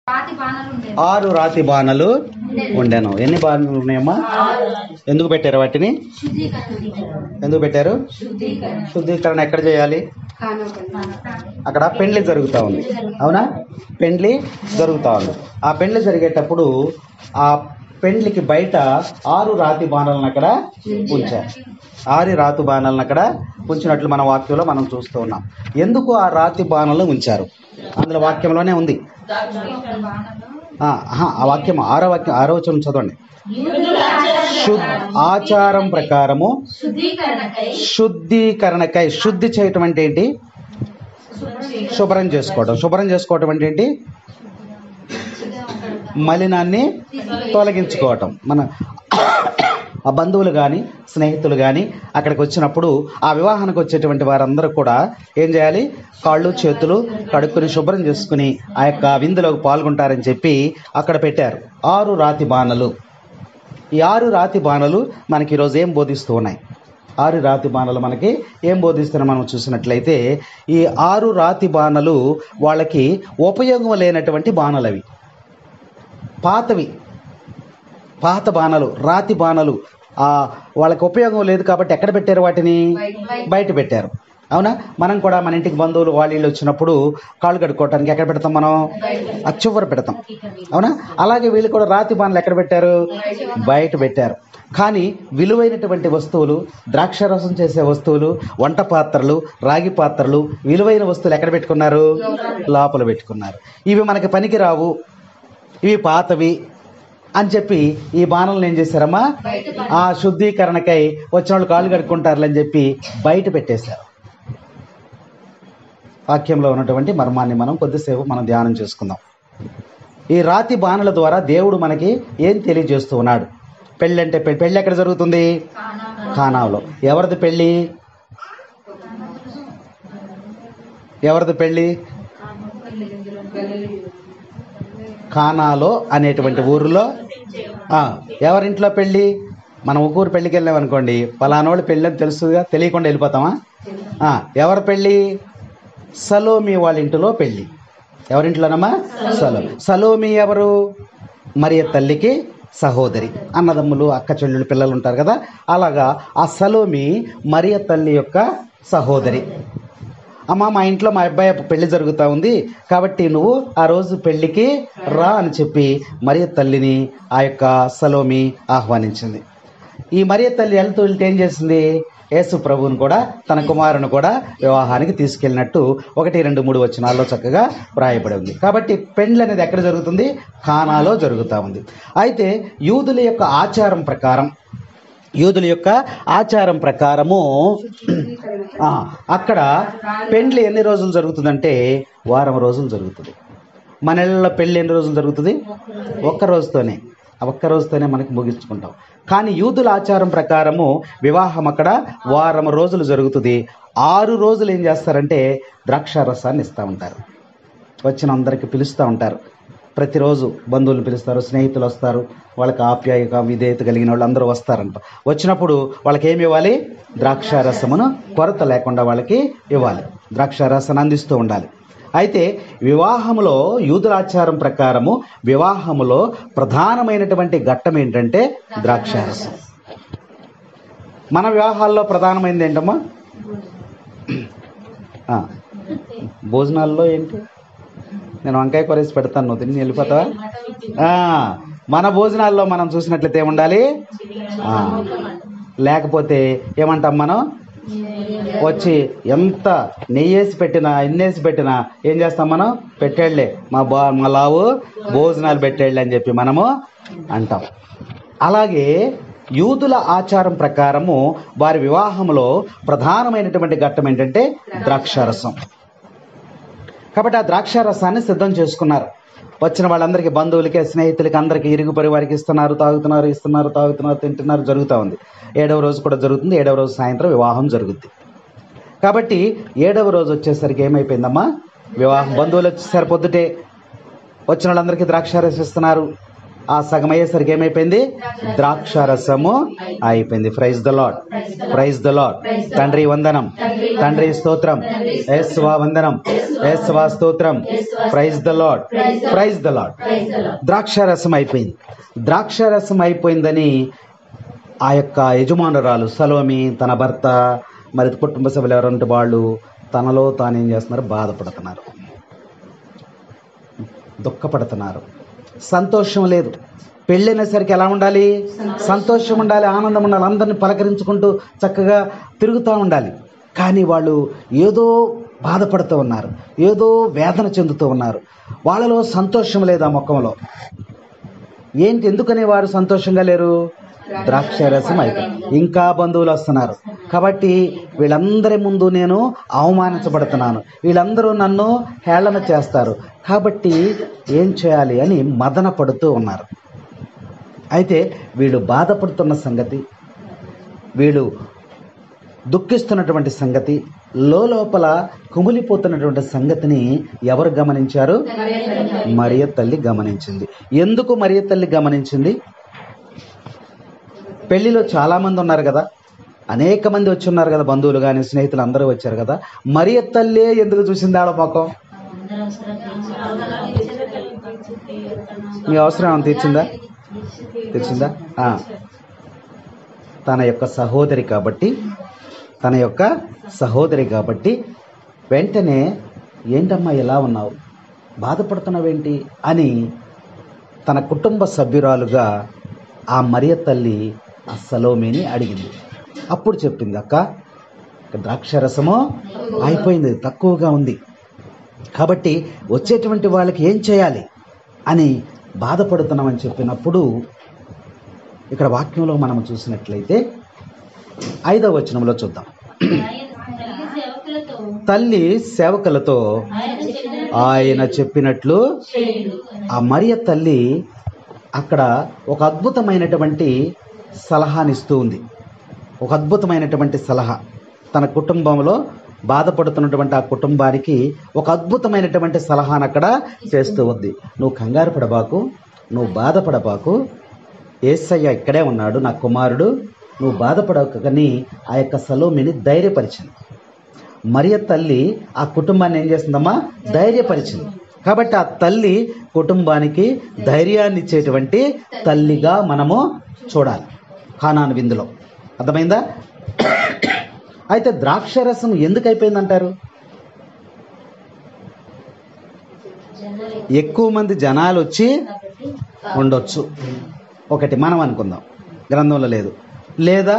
6 రాతి బాణలు ఉండెను. ఎన్ని బాణలు ఉన్నాయమ్మా? ఎందుకు పెట్టారు వాటిని? ఎందుకు పెట్టారు? శుద్ధీకరణ ఎక్కడ చేయాలి? అక్కడ పెండ్లి జరుగుతూ ఉంది, అవునా? పెండ్లి జరుగుతూ ఉంది. ఆ పెండ్లి జరిగేటప్పుడు ఆ పెండ్లికి బయట 6 రాతి బాణాలను అక్కడ ఉంచారు. 6 రాతి బాణాలను అక్కడ ఉంచినట్లు మన వాక్యంలో మనం చూస్తూ ఉన్నాం. ఎందుకు ఆ రాతి బాణాలను ఉంచారు? అందులో వాక్యంలోనే ఉంది. ఆ వాక్యం 6వ వచనం చదవండి. ఆచారం ప్రకారము శుద్ధీకరణకై. శుద్ధి చేయటం అంటే ఏంటి? శుభ్రం చేసుకోవడం. శుభ్రం చేసుకోవటం అంటే ఏంటి? మలినాన్ని తొలగించుకోవటం. మన ఆ బంధువులు కానీ స్నేహితులు కానీ అక్కడికి వచ్చినప్పుడు ఆ వివాహానికి వచ్చేటువంటి వారందరూ కూడా ఏం చేయాలి? కాళ్ళు చేతులు కడుక్కుని శుభ్రం చేసుకుని ఆ యొక్క విందులోకి పాల్గొంటారని చెప్పి అక్కడ పెట్టారు 6 రాతి బాణలు. ఈ 6 రాతి బాణలు మనకి ఈరోజు ఏం బోధిస్తూ ఉన్నాయి? 6 రాతి బాణలు మనకి ఏం బోధిస్తున్నాయి మనం చూసినట్లయితే, ఈ 6 రాతి బాణలు వాళ్ళకి ఉపయోగం లేనటువంటి బాణలు. అవి పాతవి, పాత బాణలు, రాతి బాణలు. వాళ్ళకి ఉపయోగం లేదు కాబట్టి ఎక్కడ పెట్టారు? వాటిని బయట పెట్టారు, అవునా? మనం కూడా మన ఇంటికి బంధువులు వాళ్ళు వచ్చినప్పుడు కాళ్ళు కడుక్కోవటానికి ఎక్కడ పెడతాం? మనం ఆ చివర పెడతాం, అవునా? అలాగే వీళ్ళు కూడా రాతి బాణలు ఎక్కడ పెట్టారు? బయట పెట్టారు. కానీ విలువైనటువంటి వస్తువులు, ద్రాక్షారసం చేసే వస్తువులు, వంట పాత్రలు, రాగి పాత్రలు, విలువైన వస్తువులు ఎక్కడ పెట్టుకున్నారు? లోపల పెట్టుకున్నారు. ఇవి మనకి పనికి రావు, ఇవి పాతవి అని చెప్పి ఈ బాణలను ఏం చేశారమ్మా? ఆ శుద్ధీకరణకై వచ్చిన వాళ్ళు కాళ్ళు కడుక్కుంటారులని చెప్పి బయట పెట్టేశారు. వాక్యంలో ఉన్నటువంటి మర్మాన్ని మనం కొద్దిసేపు మనం ధ్యానం చేసుకుందాం. ఈ రాతి బాణల ద్వారా దేవుడు మనకి ఏం తెలియజేస్తూ ఉన్నాడు? పెళ్ళి అంటే పెళ్ళి ఎక్కడ జరుగుతుంది? కానాలో. ఎవరిది పెళ్ళి? ఎవరిది పెళ్ళి? కానాలో అనేటువంటి ఊరిలో. ఎవరింట్లో పెళ్ళి? మనం ఒక ఊరు పెళ్ళికి వెళ్ళాం అనుకోండి, పలానోళ్ళు పెళ్ళి అని తెలుస్తుందిగా, తెలియకుండా వెళ్ళిపోతామా? ఎవరి పెళ్ళి? సలోమి వాళ్ళ ఇంటిలో పెళ్ళి. ఎవరింట్లోనమ్మా? సలోమి ఎవరు? మరియ తల్లికి సహోదరి. అన్నదమ్ములు, అక్క చెల్లెళ్ళు, పిల్లలు ఉంటారు కదా, అలాగా ఆ సలోమి మరియ తల్లి యొక్క సహోదరి. అమ్మ, మా ఇంట్లో మా అబ్బాయి పెళ్లి జరుగుతూ ఉంది కాబట్టి నువ్వు ఆ రోజు పెళ్లికి రా అని చెప్పి మరియ తల్లిని ఆ యొక్క సలోమి ఆహ్వానించింది. ఈ మరియ తల్లి వెళ్తూ ఏం చేసింది? యేసు ప్రభువును కూడా తన కుమారుని కూడా వివాహానికి తీసుకెళ్ళినట్టు 1, 2, 3 వచనాల్లో చక్కగా వ్రాయబడి ఉంది. కాబట్టి పెండ్లి అనేది ఎక్కడ జరుగుతుంది? కానాలో జరుగుతూ ఉంది. అయితే యూదుల యొక్క ఆచారం ప్రకారము అక్కడ పెండ్లి ఎన్ని రోజులు జరుగుతుందంటే 1 వారం రోజులు జరుగుతుంది. మన ఇళ్ళలో పెళ్లి ఎన్ని రోజులు జరుగుతుంది? ఒక్క రోజుతోనే మనకి ముగించుకుంటాం. కానీ యూదుల ఆచారం ప్రకారము వివాహం అక్కడ 1 వారం రోజులు జరుగుతుంది. 6 రోజులు ఏం చేస్తారంటే ద్రాక్షారసాన్ని ఇస్తూ ఉంటారు. వచ్చిన అందరికి పిలుస్తూ ఉంటారు. ప్రతిరోజు బంధువులు పిలుస్తారు, స్నేహితులు వస్తారు, వాళ్ళకి ఆప్యాయత విధేయత కలిగిన వాళ్ళు అందరూ వస్తారంట. వచ్చినప్పుడు వాళ్ళకి ఏమి ఇవ్వాలి? ద్రాక్షారసమును కొరత లేకుండా వాళ్ళకి ఇవ్వాలి. ద్రాక్షారసాన్ని అందిస్తూ ఉండాలి. అయితే వివాహములో యూదుల ఆచారం ప్రకారము వివాహములో ప్రధానమైనటువంటి ఘట్టం ఏంటంటే ద్రాక్షారసం. మన వివాహాల్లో ప్రధానమైనది ఏంటమ్మా? భోజనాల్లో ఏంటి? నేను వంకాయ కూరేసి పెడతాను, నువ్వు తిని వెళ్ళిపోతావా? మన భోజనాల్లో మనం చూసినట్లయితే ఏముండాలి? లేకపోతే ఏమంటాం మనం? వచ్చి ఎంత నెయ్యేసి పెట్టినా ఎన్నేసి పెట్టినా ఏం చేస్తాం మనం? పెట్టేళ్లే మా లావు భోజనాలు పెట్టేళ్ళే అని చెప్పి మనము అంటాం. అలాగే యూదుల ఆచారం ప్రకారము వారి వివాహంలో ప్రధానమైనటువంటి ఘట్టం ఏంటంటే ద్రాక్షారసం. కాబట్టి ఆ ద్రాక్షారసాన్ని సిద్ధం చేసుకున్నారు. వచ్చిన వాళ్ళందరికీ, బంధువులకి, స్నేహితులకి, అందరికీ, ఇరుగు పరివారికి ఇస్తున్నారు, తింటున్నారు, జరుగుతూ ఉంది. 7వ రోజు కూడా జరుగుతుంది. 7వ రోజు సాయంత్రం వివాహం జరుగుద్ది. కాబట్టి 7వ రోజు వచ్చేసరికి ఏమైపోయిందమ్మా? వివాహం. బంధువులు వచ్చేసరి పొద్దుటే వచ్చిన వాళ్ళందరికీ ద్రాక్షారసం ఇస్తున్నారు. ఆ సగం అయ్యేసరికి ఏమైపోయింది? ద్రాక్షారసము అయిపోయింది. Praise the lord, praise the lord. తండ్రి వందనం, తండ్రి స్తోత్రం, యేసువా వందనం, యేసువా స్తోత్రం. Praise the lord, praise the lord. ద్రాక్షారసం అయిపోయింది. ద్రాక్షారసం అయిపోయిందని ఆ యొక్క యజమానురాలు సలోమి, తన భర్త, మరి కుటుంబ సభ్యులు ఎవరంటే వాళ్ళు తనలో తాను ఏం చేస్తున్నారు? బాధపడుతున్నారు, దుఃఖపడుతున్నారు. సంతోషం లేదు. పెళ్ళైనసరికి ఎలా ఉండాలి? సంతోషం ఉండాలి, ఆనందం ఉండాలి, అందరిని పలకరించుకుంటూ చక్కగా తిరుగుతూ ఉండాలి. కానీ వాళ్ళు ఏదో బాధపడుతూ ఉన్నారు, ఏదో వేదన చెందుతూ ఉన్నారు. వాళ్ళలో సంతోషం లేదు ఆ ముఖంలో. ఏంటి, ఎందుకని వారు సంతోషంగా లేరు? ద్రాక్షారసం అయిపోయింది. ఇంకా బంధువులు వస్తున్నారు కాబట్టి వీళ్ళందరి ముందు నేను అవమానించబడుతున్నాను, వీళ్ళందరూ నన్ను హేళన చేస్తారు, కాబట్టి ఏం చేయాలి అని మదన పడుతూ ఉన్నారు. అయితే వీళ్ళు బాధపడుతున్న సంగతి, వీళ్ళు దుఃఖిస్తున్నటువంటి సంగతి, లోపల కుమిలిపోతున్నటువంటి సంగతిని ఎవరు గమనించారు? మరియ తల్లి గమనించింది. ఎందుకు మరియ తల్లి గమనించింది? పెళ్లిలో చాలా మంది ఉన్నారు కదా, అనేక మంది వచ్చి ఉన్నారు కదా, బంధువులు కానీ స్నేహితులు అందరూ వచ్చారు కదా. మరియ తల్లే ఎందుకు చూసింది ఆడ ముఖం? మీ అవసరం ఏమైనా తీర్చిందా? తన యొక్క సహోదరి కాబట్టి, తన యొక్క సహోదరి కాబట్టి వెంటనే ఏంటమ్మా ఇలా ఉన్నావు, బాధపడుతున్నావేంటి అని తన కుటుంబ సభ్యురాలుగా ఆ మరియ తల్లి ఆ సలోమిని అడిగింది. అప్పుడు చెప్పింది, అక్క ద్రాక్షరసము అయిపోయింది, తక్కువగా ఉంది, కాబట్టి వచ్చేటువంటి వాళ్ళకి ఏం చేయాలి అని బాధపడుతున్నామని చెప్పినప్పుడు ఇక్కడ వాక్యంలో మనం చూసినట్లయితే 5వ వచనంలో చూద్దాం. తల్లి సేవకులతో ఆయన చెప్పినట్లు ఆ మరియ తల్లి అక్కడ ఒక అద్భుతమైనటువంటి సలహానిస్తూ ఉంది. ఒక అద్భుతమైనటువంటి సలహా తన కుటుంబంలో బాధపడుతున్నటువంటి ఆ కుటుంబానికి ఒక అద్భుతమైనటువంటి సలహాను అక్కడ చేస్తూ ఉంది. నువ్వు కంగారు పడబాకు, నువ్వు బాధపడబాకు, యేసయ్య ఇక్కడే ఉన్నాడు, నా కుమారుడు, నువ్వు బాధపడకని ఆ యొక్క సలోమిని ధైర్యపరిచింది. మరియ తల్లి ఆ కుటుంబాన్ని ఏం చేస్తుందమ్మా? ధైర్యపరిచింది. కాబట్టి ఆ తల్లి కుటుంబానికి ధైర్యాన్ని ఇచ్చేటువంటి తల్లిగా మనము చూడాలి కానాను విందులో. అర్థమైందా? అయితే ద్రాక్షరసం ఎందుకు అయిపోయిందంటారు? ఎక్కువ మంది జనాలు వచ్చి ఉండొచ్చు, ఒకటి మనం అనుకుందాం, గ్రంథంలో లేదు. లేదా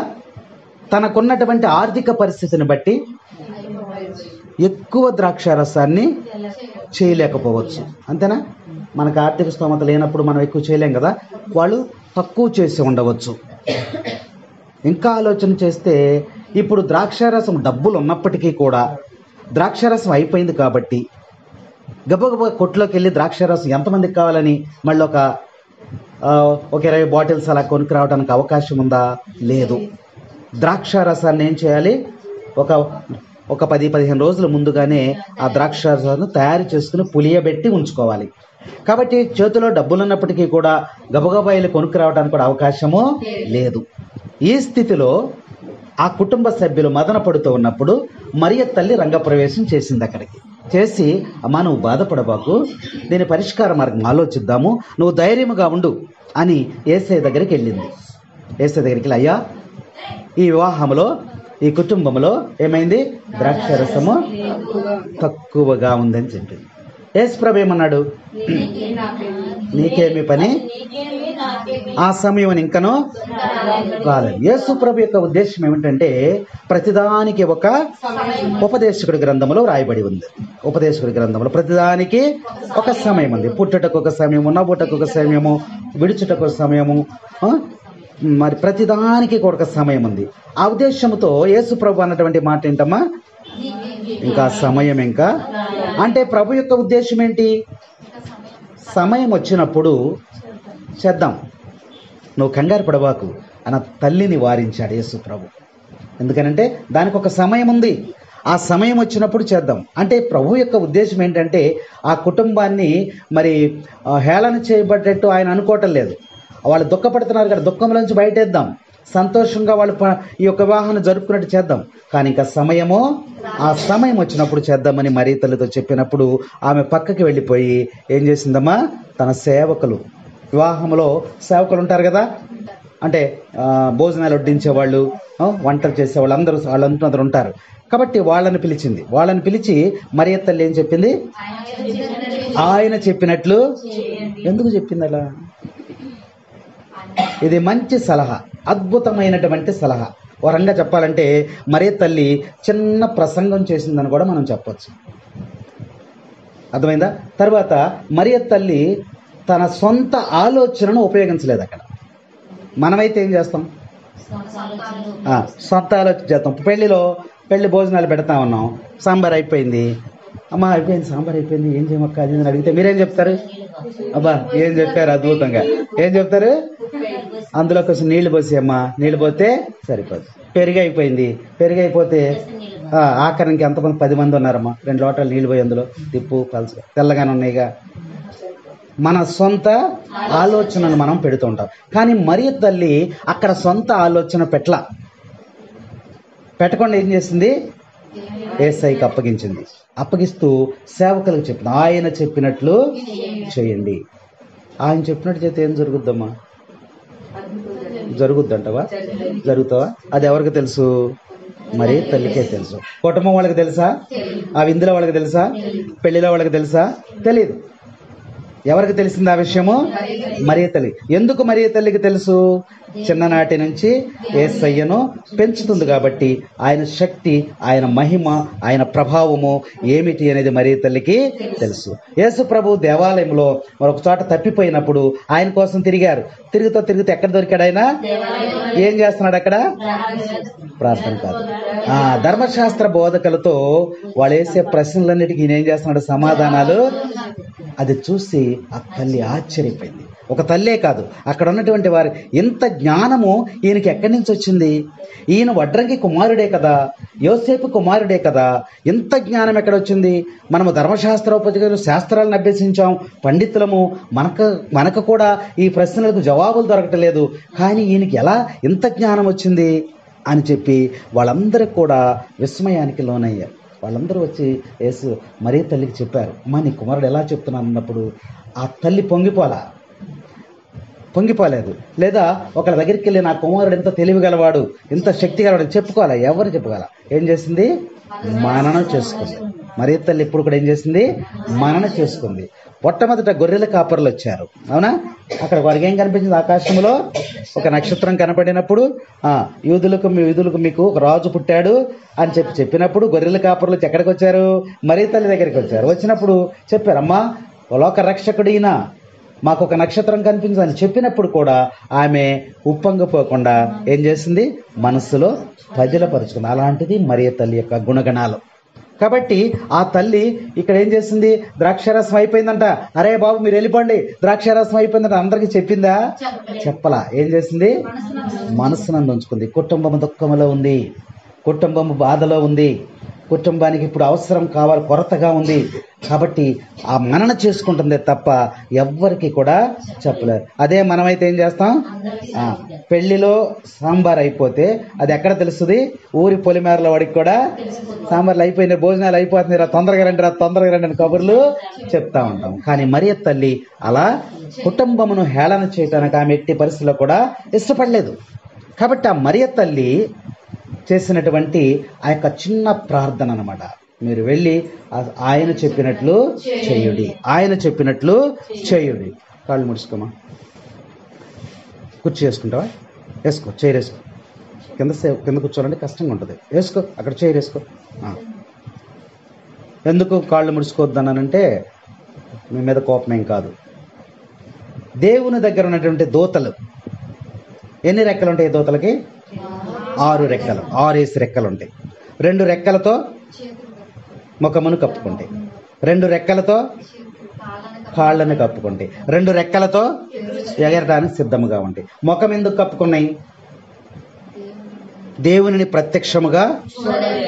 తనకున్నటువంటి ఆర్థిక పరిస్థితిని బట్టి ఎక్కువ ద్రాక్షారసాన్ని చేయలేకపోవచ్చు. అంతేనా? మనకు ఆర్థిక స్తోమత లేనప్పుడు మనం ఎక్కువ చేయలేం కదా, వాళ్ళు తక్కువ చేసి ఉండవచ్చు. ఇంకా ఆలోచన చేస్తే ఇప్పుడు ద్రాక్షారసం డబ్బులు ఉన్నప్పటికీ కూడా ద్రాక్షారసం అయిపోయింది కాబట్టి గబగబా కొట్లోకి వెళ్ళి ద్రాక్షారసం ఎంతమందికి కావాలని మళ్ళీ ఒక 20 బాటిల్స్ అలా కొనుక్కు రావడానికి అవకాశం ఉందా? లేదు. ద్రాక్షారసాన్ని ఏం చేయాలి? ఒక 10-15 రోజుల ముందుగానే ఆ ద్రాక్షారసాన్ని తయారు చేసుకుని పులియబెట్టి ఉంచుకోవాలి. కాబట్టి చేతిలో డబ్బులు ఉన్నప్పటికీ కూడా గబగబా వెళ్ళి కొనుక్కు రావడానికి కూడా అవకాశము లేదు. ఈ స్థితిలో ఆ కుటుంబ సభ్యులు మదన పడుతూ ఉన్నప్పుడు మరియ తల్లి రంగప్రవేశం చేసింది. అక్కడికి చేసి, అమ్మా నువ్వు బాధపడబాకు, దీని పరిష్కార మార్గం ఆలోచిద్దాము, నువ్వు ధైర్యముగా ఉండు అని యేసయ్య దగ్గరికి వెళ్ళింది. యేసయ్య దగ్గరికి వెళ్ళి, అయ్యా ఈ వివాహంలో, ఈ కుటుంబంలో ఏమైంది? ద్రాక్షరసము తక్కువగా ఉందని చెప్పింది. యేసు ప్రభు ఏమన్నాడు? నీకేమి పని, ఆ సమయం ఇంకనూ కాలేదు. యేసు ప్రభు యొక్క ఉద్దేశం ఏమిటంటే ప్రతిదానికి ఒక ఉపదేశకుడి గ్రంథంలో రాయబడి ఉంది. ఉపదేశకుడి గ్రంథంలో ప్రతిదానికి ఒక సమయం ఉంది. పుట్టుటకు ఒక సమయము, నవ్వుటకు ఒక సమయము, విడుచుటకు ఒక సమయము, మరి ప్రతిదానికి కూడా ఒక సమయం ఉంది. ఆ ఉద్దేశంతో యేసు ప్రభు అన్నటువంటి మాట ఏంటమ్మా? ఇంకా సమయం ఇంకా అంటే ప్రభు యొక్క ఉద్దేశం ఏంటి? సమయం వచ్చినప్పుడు చేద్దాం, నువ్వు కంగారు పడవాకు అన్న తల్లిని వారించాడు యేసు ప్రభు. ఎందుకనంటే దానికి ఒక సమయం ఉంది. ఆ సమయం వచ్చినప్పుడు చేద్దాం. అంటే ప్రభు యొక్క ఉద్దేశం ఏంటంటే ఆ కుటుంబాన్ని మరి హేళన చేయబడ్డట్టు ఆయన అనుకోవటం లేదు. వాళ్ళు దుఃఖపడుతున్నారు కదా, దుఃఖంలోంచి బయటేద్దాం, సంతోషంగా వాళ్ళు ఈ యొక్క వివాహాన్ని జరుపుకున్నట్టు చేద్దాం. కానీ ఇంకా సమయము, ఆ సమయం వచ్చినప్పుడు చేద్దామని మరీ తల్లితో చెప్పినప్పుడు ఆమె పక్కకి వెళ్ళిపోయి ఏం చేసిందమ్మా, తన సేవకులు, వివాహంలో సేవకులు ఉంటారు కదా, అంటే భోజనాలు వడ్డించేవాళ్ళు, వంటలు చేసేవాళ్ళు, వాళ్ళందరూ ఉంటారు కాబట్టి వాళ్ళని పిలిచింది. వాళ్ళని పిలిచి మరియ తల్లి ఏం చెప్పింది, ఆయన చెప్పినట్లు. ఎందుకు చెప్పింది అలా? ఇది మంచి సలహా, అద్భుతమైనటువంటి సలహా. వరంగా చెప్పాలంటే మరియ తల్లి చిన్న ప్రసంగం చేసిందని కూడా మనం చెప్పొచ్చు. అర్థమైందా? తర్వాత మరియ తల్లి తన సొంత ఆలోచనను ఉపయోగించలేదు అక్కడ. మనమైతే ఏం చేస్తాం, సొంత ఆలోచన చేస్తాం. పెళ్లి భోజనాలు పెడతా ఉన్నాం, సాంబార్ అయిపోయింది, అమ్మ అయిపోయింది, సాంబార్ అయిపోయింది, ఏం చేయమక్క అది అని అడిగితే మీరేం చెప్తారు? అబ్బా ఏం చెప్పారు అద్భుతంగా, ఏం చెప్తారు? అందులో కొంచెం నీళ్లు పోసి అమ్మా, నీళ్లు పోతే సరిపోదు. పెరుగు అయిపోయింది, పెరుగు అయిపోతే ఆఖరికి ఎంతమంది 10 మంది ఉన్నారమ్మా, 2 లోటాలు నీళ్లు పోయి అందులో తిప్పు, పలుసు, తెల్లగానే ఉన్నాయిగా. మన సొంత ఆలోచనను మనం పెడుతూ ఉంటాం. కానీ మరియ తల్లి అక్కడ సొంత ఆలోచన పెట్టకుండా ఏం చేసింది, యేసయ్యకి అప్పగించింది. అప్పగిస్తూ సేవకులకు చెప్పింది, ఆయన చెప్పినట్లు చేయండి. ఆయన చెప్పినట్టు చేస్తే ఏం జరుగుద్దమ్మా? జరుగుద్దంటవా? జరుగుతావా? అది ఎవరికి తెలుసు? మరి తల్లికే తెలుసు. కుటుంబం వాళ్ళకి తెలుసా? ఆ విందులో వాళ్ళకి తెలుసా? పెళ్లిలో వాళ్ళకి తెలుసా? తెలీదు. ఎవరికి తెలిసింది ఆ విషయము? మరియ తల్లి. ఎందుకు మరియ తల్లికి తెలుసు? చిన్ననాటి నుంచి యేసయ్యను పెంచుతుంది కాబట్టి ఆయన శక్తి, ఆయన మహిమ, ఆయన ప్రభావము ఏమిటి అనేది మరియ తల్లికి తెలుసు. యేసు ప్రభు దేవాలయంలో మరొక చోట తప్పిపోయినప్పుడు ఆయన కోసం తిరుగుతూ ఎక్కడ దొరికాడు ఆయన? ఏం చేస్తున్నాడు అక్కడ? ప్రార్థన కాదు, ధర్మశాస్త్ర బోధకులతో వాళ్ళు వేసే ప్రశ్నలన్నిటికీ ఈయన ఏం చేస్తున్నాడు? సమాధానాలు. అది చూసి ఆ తల్లి ఆశ్చర్యపోయింది. ఒక తల్లే కాదు, అక్కడ ఉన్నటువంటి వారి ఇంత జ్ఞానము ఈయనకి ఎక్కడి నుంచి వచ్చింది? ఈయన వడ్రంగి కుమారుడే కదా, యోసేపు కుమారుడే కదా, ఇంత జ్ఞానం ఎక్కడ వచ్చింది? మనము ధర్మశాస్త్రోపయోగ శాస్త్రాలను అభ్యసించాం, పండితులము, మనకు కూడా ఈ ప్రశ్నలకు జవాబులు దొరకటలేదు, కానీ ఈయనకి ఎలా ఇంత జ్ఞానం వచ్చింది అని చెప్పి వాళ్ళందరూ కూడా విస్మయానికి లోనయ్యారు. వాళ్ళందరూ వచ్చి యేసు మరియ తల్లికి చెప్పారు, అమ్మా నీ కుమారుడు ఎలా చెప్తున్నాను అన్నప్పుడు ఆ తల్లి పొంగిపోలేదు. లేదా ఒకళ్ళ దగ్గరికి వెళ్ళి నా కుమారుడు ఎంత తెలివిగలవాడు, ఎంత శక్తి గలవాడు చెప్పుకోవాలా? ఎవరు చెప్పుకోవాలా? ఏం చేసింది? మననం చేసుకుంది. మరియ తల్లి ఇప్పుడు కూడా ఏం చేసింది? మనన చేసుకుంది. మొట్టమొదట గొర్రెల కాపరులు వచ్చారు, అవునా? అక్కడ వారికి ఏం కనిపించింది? ఆకాశంలో ఒక నక్షత్రం కనపడినప్పుడు యూదులకు మీకు ఒక రాజు పుట్టాడు అని చెప్పినప్పుడు గొర్రెల కాపరులు ఎక్కడికి వచ్చారు? మరియ తల్లి దగ్గరికి వచ్చారు. వచ్చినప్పుడు చెప్పారు, అమ్మా లోక రక్షకుడు ఈయన, మాకు ఒక నక్షత్రం కనిపించింది అని చెప్పినప్పుడు కూడా ఆమె ఉప్పొంగిపోకుండా ఏం చేసింది? మనస్సులో పదిలపరుచుకుంది. అలాంటిది మరియ తల్లి యొక్క గుణగణాలు. కాబట్టి ఆ తల్లి ఇక్కడ ఏం చేసింది? ద్రాక్షారసం అయిపోయిందంట, అరే బాబు మీరు వెళ్ళిపోండి, ద్రాక్షారసం అయిపోయిందంట అందరికీ చెప్పిందా? చెప్పలా. ఏం చేసింది? మనస్సునందు ఉంచుకుంది. కుటుంబం దుఃఖంలో ఉంది, కుటుంబం బాధలో ఉంది, కుటుంబానికి ఇప్పుడు అవసరం కావాలి, కొరతగా ఉంది కాబట్టి ఆ మనన చేసుకుంటుందే తప్ప ఎవ్వరికి కూడా చెప్పలేదు. అదే మనమైతే ఏం చేస్తాం? పెళ్లిలో సాంబార్ అయిపోతే అది ఎక్కడ తెలుస్తుంది? ఊరి పొలిమేరలో వాడికి కూడా సాంబార్లు అయిపోయినాయి, భోజనాలు అయిపోతుంది, తొందరగా రండి అని కబుర్లు చెప్తా ఉంటాం. కానీ మరియ తల్లి అలా కుటుంబమును హేళన చేయటానికి ఆమె ఎట్టి పరిస్థితుల్లో కూడా ఇష్టపడలేదు. కాబట్టి ఆ మరియ తల్లి చేసినటువంటి ఆ యొక్క చిన్న ప్రార్థన అన్నమాట, మీరు వెళ్ళి ఆయన చెప్పినట్లు చేయుడి, ఆయన చెప్పినట్లు చేయుడి. కాళ్ళు ముడుచుకోమా, కుర్చీ వేసుకుంటావా? వేసుకో, చైర్ వేసుకో. కింద కూర్చోవాలంటే కష్టంగా ఉంటుంది, వేసుకో, అక్కడ చైర్ వేసుకో. ఎందుకు కాళ్ళు ముడుచుకోవద్దన్నానంటే మీ మీద కోపమేం కాదు. దేవుని దగ్గర ఉన్నటువంటి దూతలు ఎన్ని రెక్కలు ఉంటాయి? దూతలకి 6 రెక్కలు, 6 రెక్కలు ఉంటాయి. 2 రెక్కలతో ముఖమును కప్పుకుంటాయి, 2 రెక్కలతో కాళ్ళను కప్పుకుంటాయి, 2 రెక్కలతో ఎగరడానికి సిద్ధముగా ఉంటాయి. ముఖం ఎందుకు కప్పుకున్నాయి? దేవునిని ప్రత్యక్షముగా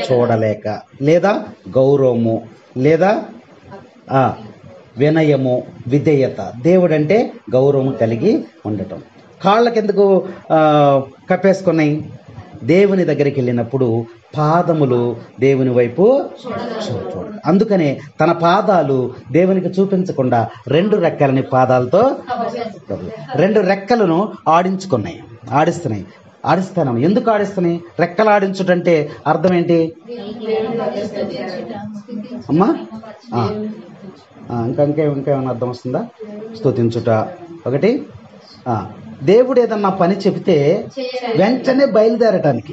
చూడలేక, లేదా గౌరవము, లేదా వినయము, విధేయత. దేవుడంటే గౌరవం కలిగి ఉండటం. కాళ్ళకెందుకు కప్పేసుకున్నాయి? దేవుని దగ్గరికి వెళ్ళినప్పుడు పాదములు దేవుని వైపు చూడాలి. అందుకనే తన పాదాలు దేవునికి చూపించకుండా 2 రెక్కలని పాదాలతో 2 రెక్కలను ఆడిస్తున్నాయి. ఎందుకు ఆడిస్తున్నాయి? రెక్కలు ఆడించుటంటే అర్థం ఏంటి అమ్మా? ఇంకేమైనా అర్థం వస్తుందా? స్తుతించుట ఒకటి. దేవుడు ఏదన్నా పని చెబితే వెంటనే బయలుదేరటానికి.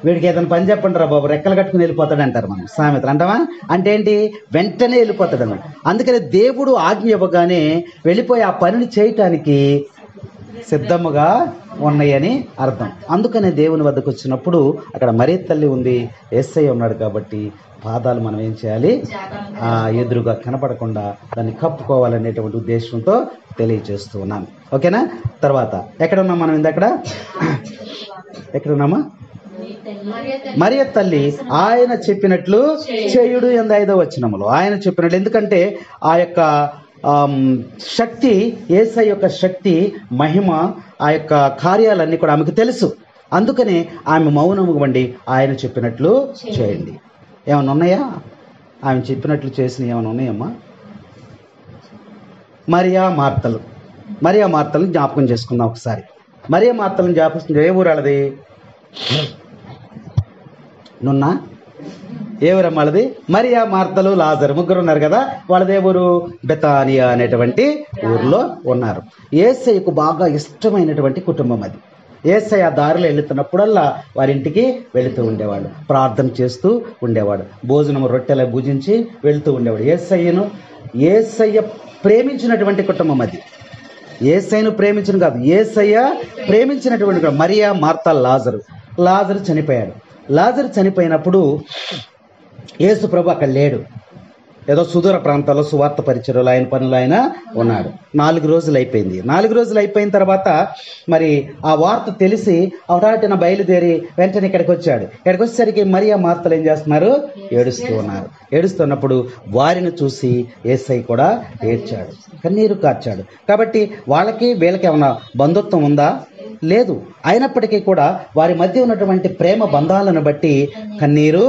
వీడికి ఏదైనా పని చెప్పండి రా బాబు, రెక్కలు కట్టుకుని వెళ్ళిపోతాడు అంటారు మనం సామెతలు. అంటావా? అంటే ఏంటి? వెంటనే వెళ్ళిపోతాడు అన్నమాట. అందుకని దేవుడు ఆజ్ఞ ఇవ్వగానే వెళ్ళిపోయి ఆ పనిని చేయటానికి సిద్ధముగా ఉన్నాయని అర్థం. అందుకనే దేవుని వద్దకు వచ్చినప్పుడు అక్కడ మరియ తల్లి ఉంది, యేసయ్య ఉన్నాడు కాబట్టి పాదాలు మనం ఏం చేయాలి? ఎదురుగా కనపడకుండా దాన్ని కప్పుకోవాలనేటువంటి ఉద్దేశంతో తెలియజేస్తూ ఉన్నాను. ఓకేనా? తర్వాత ఎక్కడున్నాం మనం? ఎక్కడున్నామా? మరియ తల్లి ఆయన చెప్పినట్లు చేయుడు 5వ వచనములో ఆయన చెప్పినట్లు. ఎందుకంటే ఆ యొక్క శక్తి, యేసయ్య యొక్క శక్తి, మహిమ, ఆ యొక్క కార్యాలన్నీ కూడా ఆమెకు తెలుసు. అందుకనే ఆమె మౌనముగా ఉండి ఆయన చెప్పినట్లు చేయండి. ఏమైనా ఉన్నాయా? ఆమె చెప్పినట్లు చేసిన ఏమైనా ఉన్నాయమ్మా? మరియా మార్తలను జ్ఞాపకం చేసుకుందాం ఒకసారి. మరియా మార్తలను జ్ఞాపకం. ఏ ఊరు వాళ్ళది? నున్నా? ఏ ఊరమ్మ వాళ్ళది? మరియా, మార్తలు, లాజరు ముగ్గురు ఉన్నారు కదా. వాళ్ళదే ఊరు? బెతానియా అనేటువంటి ఊర్లో ఉన్నారు. యేసయ్యకు బాగా ఇష్టమైనటువంటి కుటుంబం అది. యేసయ్య దారిలో వెళుతున్నప్పుడల్లా వారింటికి వెళుతూ ఉండేవాడు, ప్రార్థన చేస్తూ ఉండేవాడు, భోజనం రొట్టెల భుజించి వెళుతూ ఉండేవాడు. యేసయ్య ప్రేమించినటువంటి కుటుంబం అది. యేసయ్యను ప్రేమించిన కాదు, యేసయ్య ప్రేమించినటువంటి. మరియా, మార్త, లాజరు చనిపోయాడు. లాజరు చనిపోయినప్పుడు యేసు ప్రభు అక్కడ లేడు. ఏదో సుదూర ప్రాంతాల్లో సువార్త పరిచర్యలు, ఆయన పనులు ఆయన ఉన్నాడు. 4 రోజులు అయిపోయింది. 4 రోజులు అయిపోయిన తర్వాత మరి ఆ వార్త తెలిసి అవటాటిన బయలుదేరి వెంటనే ఇక్కడికి వచ్చాడు. ఇక్కడికి వచ్చేసరికి మరియా, మార్తలు ఏం చేస్తున్నారు? ఏడుస్తూ ఉన్నారు. ఏడుస్తున్నప్పుడు వారిని చూసి యేసయ్య కూడా ఏడ్చాడు, కన్నీరు కార్చాడు. కాబట్టి వాళ్ళకి వీళ్ళకి ఏమన్నా బంధుత్వం ఉందా? లేదు. అయినప్పటికీ కూడా వారి మధ్య ఉన్నటువంటి ప్రేమ బంధాలను బట్టి కన్నీరు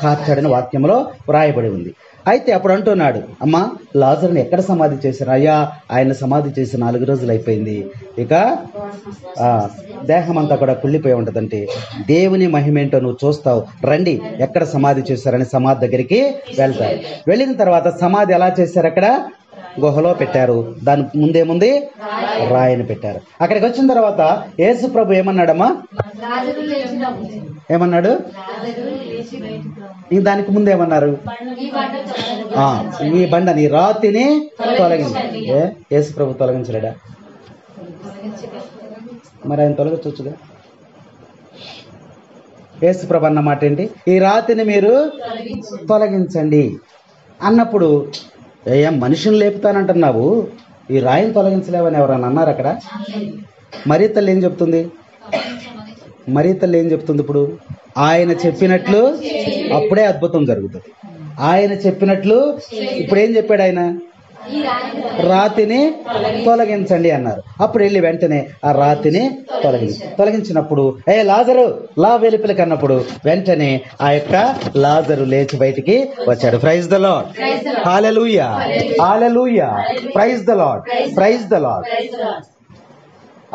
కార్చాడని వాక్యంలో వ్రాయబడి ఉంది. అయితే అప్పుడు అంటున్నాడు, అమ్మా లాజరుని ఎక్కడ సమాధి చేశారు? అయ్యా ఆయన సమాధి చేసి 4 రోజులు అయిపోయింది, ఇక దేహం అంతా కూడా కుళ్ళిపోయి ఉంటుందంటే దేవుని మహిమేంటో నువ్వు చూస్తావు, రండి ఎక్కడ సమాధి చేశారని సమాధి దగ్గరికి వెళ్తారు. వెళ్ళిన తర్వాత సమాధి ఎలా చేశారు? అక్కడ గుహలో పెట్టారు. దాని ముందేముంది? రాయిని పెట్టారు. అక్కడికి వచ్చిన తర్వాత యేసు ప్రభు ఏమన్నాడమ్మా? ఏమన్నాడు? దానికి ముందు ఏమన్నారు? ఈ బండని, రాతిని తొలగించండి. యేసు ప్రభు తొలగించలేడా? మరి ఆయన తొలగించవచ్చుగా. యేసు ప్రభు అన్న మాట ఏంటి? ఈ రాతిని మీరు తొలగించండి అన్నప్పుడు, ఏం మనుషుని లేపుతానంటున్నావు, ఈ రాయిని తొలగించలేవని ఎవరన్నా అన్నారు అక్కడ? మరియ తల్లి ఏం చెప్తుంది? ఇప్పుడు ఆయన చెప్పినట్లు అప్పుడే అద్భుతం జరుగుతుంది. ఆయన చెప్పినట్లు ఇప్పుడు ఏం చెప్పాడు ఆయన? రాతిని తొలగించండి అన్నారు. అప్పుడు వెళ్ళి వెంటనే ఆ రాతిని తొలగించినప్పుడు లాజరు లా వెలుపలికి అన్నప్పుడు వెంటనే ఆ యొక్క లాజరు లేచి బయటికి వచ్చాడు. Praise the lord, hallelujah, hallelujah, praise the lord, praise the lord.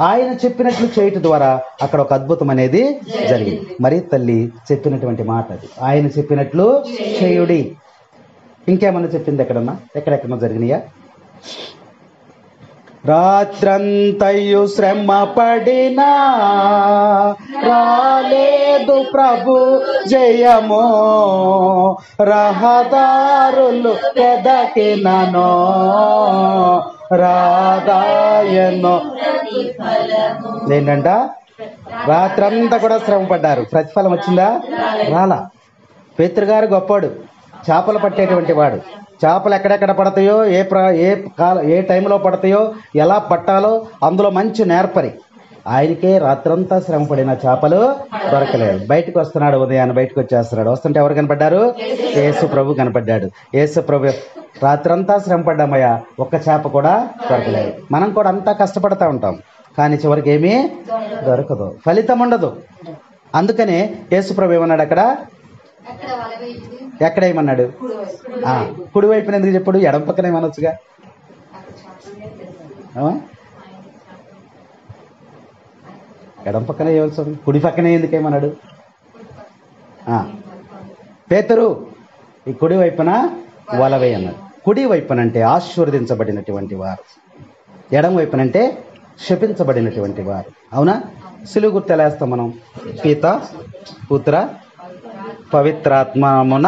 ఆయన చెప్పినట్లు చేయటం ద్వారా అక్కడ ఒక అద్భుతం అనేది జరిగింది. మరియ తల్లి చెప్పినటువంటి మాట అది, ఆయన చెప్పినట్లు చేయుడి. ఇంకేమన్నా చెప్పింది ఎక్కడన్నా? ఎక్కడెక్కడన్నా జరిగినాయా? రాత్రంతయు శ్రమ పడినా రాలేదు ప్రభు జయమో, రహదారులు ఎదకిననో రాదాయనో. ఏంటంట? రాత్రంతా కూడా శ్రమ పడ్డారు, ప్రతిఫలం వచ్చిందా? రాలా. పేతురు గారు గొప్పాడు, చేపలు పట్టేటువంటి వాడు. చేపలు ఎక్కడెక్కడ పడతాయో, ఏ టైంలో పడతాయో, ఎలా పట్టాలో అందులో మంచి నేర్పరి. ఆయనకే రాత్రంతా శ్రమ పడిన చేపలు దొరకలేదు. బయటకు వస్తున్నాడు, ఉదయాన్ని బయటకు వచ్చేస్తున్నాడు. వస్తుంటే ఎవరు కనపడ్డారు? యేసు ప్రభు కనపడ్డాడు. యేసు ప్రభు, రాత్రంతా శ్రమ పడ్డామయ్యా, ఒక్క చేప కూడా దొరకలేదు. మనం కూడా అంతా కష్టపడతా ఉంటాం, కానీ చివరికి ఏమీ దొరకదు, ఫలితం ఉండదు. అందుకనే యేసు ప్రభు ఏమన్నాడు అక్కడ? ఎక్కడ ఏమన్నాడు? కుడి వైపున ఎందుకు చెప్పాడు? ఎడం పక్కన ఏమనొచ్చుగా. ఎడం పక్కన ఏమవచ్చు, కుడి పక్కనే ఎందుకేమన్నాడు? పేతురు ఈ కుడి వైపున వలవే అన్నాడు. కుడి వైపునంటే ఆశీర్వదించబడినటువంటి వారు, ఎడం వైపునంటే శపించబడినటువంటి వారు. అవునా? సిలువ గుర్తు ఎలా వేస్తాం మనం? పిత, పుత్ర, పవిత్రాత్మమున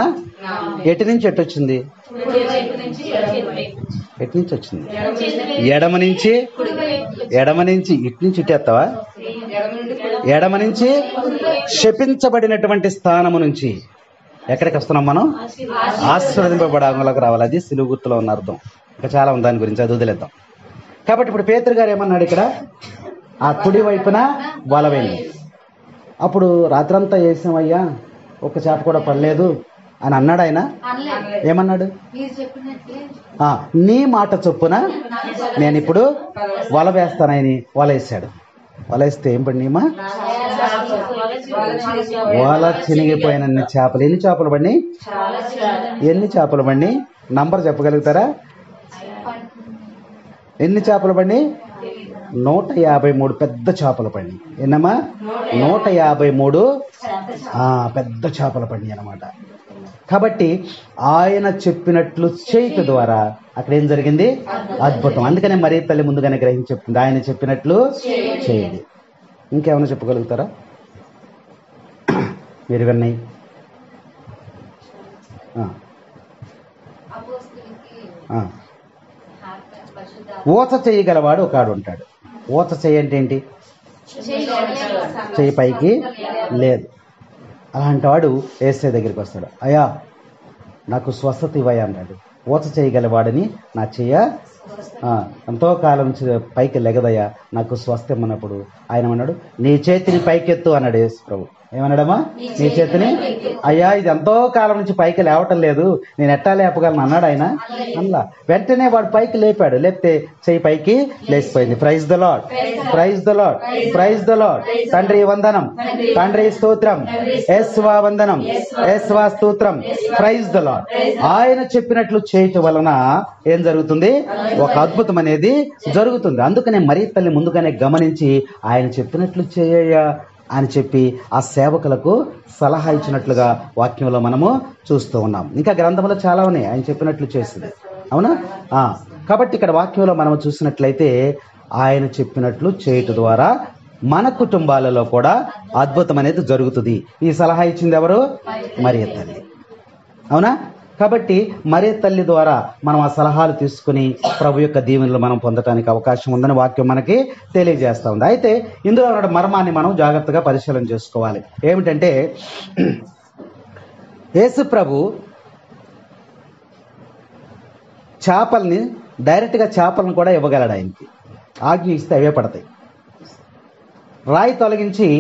ఎటు నుంచి ఎటు వచ్చింది? ఎటు నుంచి వచ్చింది? ఎడమ నుంచి. ఎడమ నుంచి ఇటు నుంచి ఇటేస్తావా? ఎడమ నుంచి శపించబడినటువంటి స్థానము నుంచి ఎక్కడికి వస్తున్నాం మనం? ఆశీర్వదింపబడంలోకి రావాలి. అది సిలువ గుర్తులో ఉన్న అర్థం. ఇంకా చాలా ఉంది దాని గురించి, అది వదిలేద్దాం. కాబట్టి ఇప్పుడు పేతురు గారు ఏమన్నాడు ఇక్కడ? ఆ కుడి వైపున వలవేయండి. అప్పుడు రాత్రంతా వేసామయ్యా, ఒక్క చేప కూడా పడలేదు అని అన్నాడు ఆయన. ఏమన్నాడు? నీ మాట చొప్పున నేను ఇప్పుడు వల వేస్తానని వల వేసాడు. వల వేస్తే ఏం పడినాయమ్మా? వల చినిగిపోయిన చేపలు. ఎన్ని చేపలు పడినాయి? ఎన్ని చేపలు పడినాయి? నంబర్ చెప్పగలుగుతారా? ఎన్ని చేపలు పడినాయి? 153 పెద్ద చేపలు పడినాయి. ఏనమ్మా? 153 పెద్ద చేపలు పడినాయి అన్నమాట. కాబట్టి ఆయన చెప్పినట్లు చేయటం ద్వారా అక్కడ ఏం జరిగింది? అద్భుతం. అందుకనే మరీ తల్లి ముందుగానే గ్రహించి చెప్తుంది, ఆయన చెప్పినట్లు చేయండి. ఇంకేమైనా చెప్పగలుగుతారా మీరు విన్నాయి? ఊచ చేయగలవాడు ఒకడు ఉంటాడు. ఊచ చెయ్యి అంటే ఏంటి? చెయ్యి పైకి లేదు. అలాంటి వాడు యేసయ్య దగ్గరికి వస్తాడు. అయ్యా నాకు స్వస్థత ఇవ్వయ్యా అన్నాడు. ఊచ చేయగలవాడని నా చెయ్య ఎంతో కాలం నుంచి పైకి లెగదయ్యా, నాకు స్వస్థ ఇమ్మన్నప్పుడు ఆయన అన్నాడు, నీ చేతిని పైకెత్తు అన్నాడు యేసు ప్రభు. ఏమన్నాడమ్మా? నీ చేతిని. అయ్యా ఇది ఎంతో కాలం నుంచి పైకి లేవటం లేదు, నేను ఎట్టా లేపగలను అన్నాడు ఆయన. అలా వెంటనే వాడు పైకి లేపాడు. లేపితే చెయ్యి పైకి లేచిపోయింది. Praise the lord, praise the lord, praise the lord. తండ్రి వందనం, తండ్రి స్తోత్రం, యేసువా వందనం, యేసువా స్తోత్రం, ప్రైజ్ ద లార్డ్. ఆయన చెప్పినట్లు చేయటం వలన ఏం జరుగుతుంది? ఒక అద్భుతం అనేది జరుగుతుంది. అందుకనే మరీ తల్లి ముందుగానే గమనించి ఆయన చెప్పినట్లు చేయ అని చెప్పి ఆ సేవకులకు సలహా ఇచ్చినట్లుగా వాక్యంలో మనము చూస్తూ ఉన్నాం. ఇంకా గ్రంథంలో చాలా ఉన్నాయి ఆయన చెప్పినట్లు చేసింది. అవునా? కాబట్టి ఇక్కడ వాక్యంలో మనము చూసినట్లయితే ఆయన చెప్పినట్లు చేయటం ద్వారా మన కుటుంబాలలో కూడా అద్భుతం అనేది జరుగుతుంది. ఈ సలహా ఇచ్చింది ఎవరు? మరియ తల్లి. అవునా? కాబట్టి మరియ తల్లి ద్వారా మనం ఆ సలహాలు తీసుకుని ప్రభు యొక్క దీవెనలు మనం పొందడానికి అవకాశం ఉందని వాక్యం మనకి తెలియజేస్తా ఉంది. అయితే ఇందులో ఉన్న మర్మాన్ని మనం జాగ్రత్తగా పరిశీలన చేసుకోవాలి. ఏమిటంటే యేసు ప్రభు చేపల్ని డైరెక్ట్గా చేపలను కూడా ఇవ్వగలడు. ఆయనకి ఆజ్ఞ ఇస్తే అవే పడతాయి. రాయి తొలగించి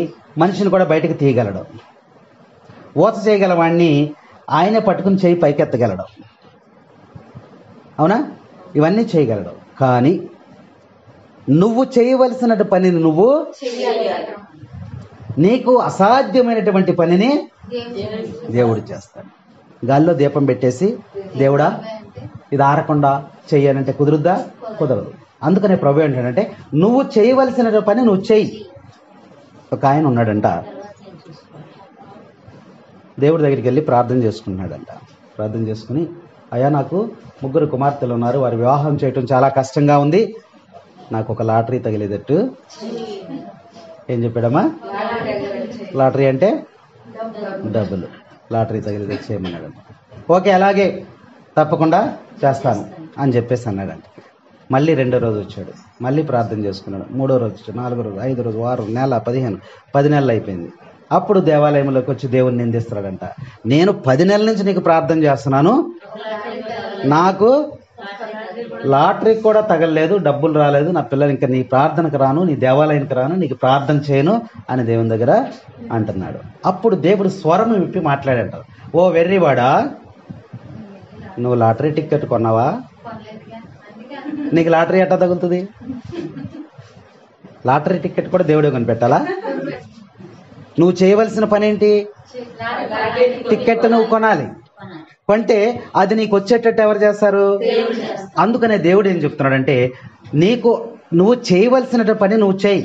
మనిషిని కూడా బయటకు తీయగలడు. ఊచ చేయగల వాడిని ఆయనే పట్టుకుని చేయి పైకెత్తగలడు. అవునా? ఇవన్నీ చేయగలడు. కానీ నువ్వు చేయవలసిన పనిని నువ్వు, నీకు అసాధ్యమైనటువంటి పనిని దేవుడు చేస్తాడు. గాల్లో దీపం పెట్టేసి దేవుడా ఇది ఆరకుండా చెయ్యాలంటే కుదురుద్దా? కుదరదు. అందుకనే ప్రభు ఏంటంటే నువ్వు చేయవలసిన పని నువ్వు చెయ్యి. ఒక ఆయన ఉన్నాడంట, దేవుడి దగ్గరికి వెళ్ళి ప్రార్థన చేసుకున్నాడంట. ప్రార్థన చేసుకుని, అయ్యా నాకు 3 కుమార్తెలు ఉన్నారు, వారి వివాహం చేయటం చాలా కష్టంగా ఉంది, నాకు ఒక లాటరీ తగిలేదట్టు. ఏం చెప్పాడమ్మా? లాటరీ అంటే డబ్బులు. లాటరీ తగిలేదట్టు చేయమన్నాడంట. ఓకే అలాగే తప్పకుండా చేస్తాను అని చెప్పేసి అన్నాడంట. మళ్ళీ 2వ రోజు వచ్చాడు, మళ్ళీ ప్రార్థన చేసుకున్నాడు. 3వ రోజు వచ్చాడు, 4వ రోజు, 5వ రోజు, వారం, నెల, 15, 10 నెలలు అయిపోయింది. అప్పుడు దేవాలయంలోకి వచ్చి దేవుని నిందిస్తున్నాడంట. నేను 10 నెలల నుంచి నీకు ప్రార్థన చేస్తున్నాను, నాకు లాటరీకి కూడా తగలలేదు, డబ్బులు రాలేదు, నా పిల్లలు ఇంకా నీ ప్రార్థనకు రాను, నీ దేవాలయానికి రాను, నీకు ప్రార్థన చేయను అని దేవుని దగ్గర అంటున్నాడు. అప్పుడు దేవుడు స్వరము విప్పి మాట్లాడంటారు, ఓ వెర్రివాడా, నువ్వు లాటరీ టికెట్ కొన్నావా? నీకు లాటరీ ఎట్టా తగులుతుంది? లాటరీ టికెట్ కూడా దేవుడే కొనిపెట్టాలా? నువ్వు చేయవలసిన పని ఏంటి? టికెట్ నువ్వు కొనాలి. కొంటే అది నీకు వచ్చేటట్టు ఎవరు చేస్తారు? అందుకనే దేవుడు ఏం చెప్తున్నాడంటే, నువ్వు చేయవలసిన పని నువ్వు చేయి.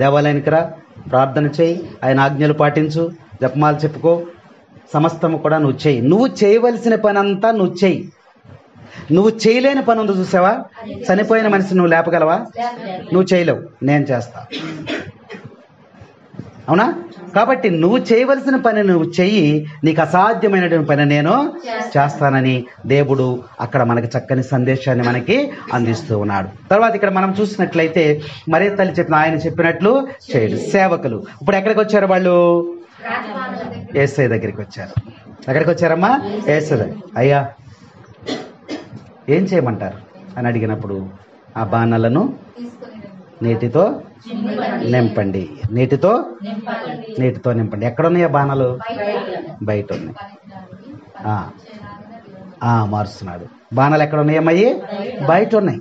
దేవాలయానికి రా, ప్రార్థన చేయి, ఆయన ఆజ్ఞలు పాటించు, జపమాలు చెప్పుకో, సమస్తము కూడా నువ్వు చేయి. నువ్వు చేయవలసిన పని అంతా నువ్వు చేయి. నువ్వు చేయలేని పని ఉందో చూసావా? చనిపోయిన మనిషిని నువ్వు లేపగలవా? నువ్వు చేయలేవు, నేను చేస్తా. అవునా? కాబట్టి నువ్వు చేయవలసిన పని నువ్వు చెయ్యి, నీకు అసాధ్యమైనటువంటి పని నేను చేస్తానని దేవుడు అక్కడ మనకి చక్కని సందేశాన్ని మనకి అందిస్తూ ఉన్నాడు. తర్వాత ఇక్కడ మనం చూసినట్లయితే మరే తల్లి ఆయన చెప్పినట్లు చేయడు. సేవకులు ఇప్పుడు ఎక్కడికి వచ్చారు? వాళ్ళు యేసయ్య దగ్గరికి వచ్చారు. ఎక్కడికి వచ్చారమ్మా? యేసయ్య దగ్గర. అయ్యా ఏం చేయమంటారు అని అడిగినప్పుడు, ఆ బాణలను నీటితో నింపండి, నీటితో నింపండి. ఎక్కడున్నాయి ఆ బాణాలు? బయట ఉన్నాయి. మారుస్తున్నాడు. బాణాలు ఎక్కడ ఉన్నాయమ్మయ్యి? బయట ఉన్నాయి.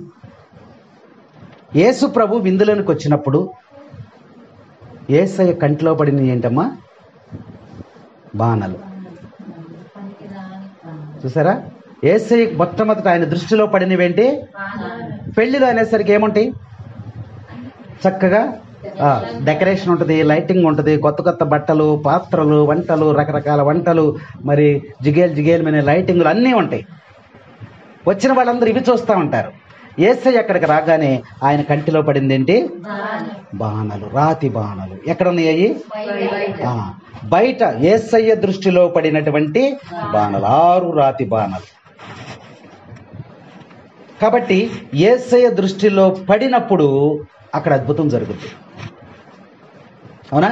యేసు ప్రభు విందులోనికి వచ్చినప్పుడు యేసయ్య కంటిలో పడినవి ఏంటమ్మా? బాణాలు. చూసారా? యేసయ్య మొట్టమొదట ఆయన దృష్టిలో పడినవేంటి? పెళ్లిలో అనేసరికి ఏముంటాయి? చక్కగా డెకరేషన్ ఉంటుంది, లైటింగ్ ఉంటుంది, కొత్త కొత్త బట్టలు, పాత్రలు, వంటలు, రకరకాల వంటలు, మరి జిగేలు లైటింగ్లు అన్నీ ఉంటాయి. వచ్చిన వాళ్ళందరూ ఇవి చూస్తూ ఉంటారు. యేసయ్య అక్కడికి రాగానే ఆయన కంటిలో పడింది ఏంటి? బాణాలు, రాతి బాణాలు. ఎక్కడ ఉన్నాయి? బయట యేసయ్య దృష్టిలో పడినటువంటి బాణాలు, 6 రాతి బాణాలు. కాబట్టి యేసయ్య దృష్టిలో పడినప్పుడు అక్కడ అద్భుతం జరుగుతుంది. అవునా?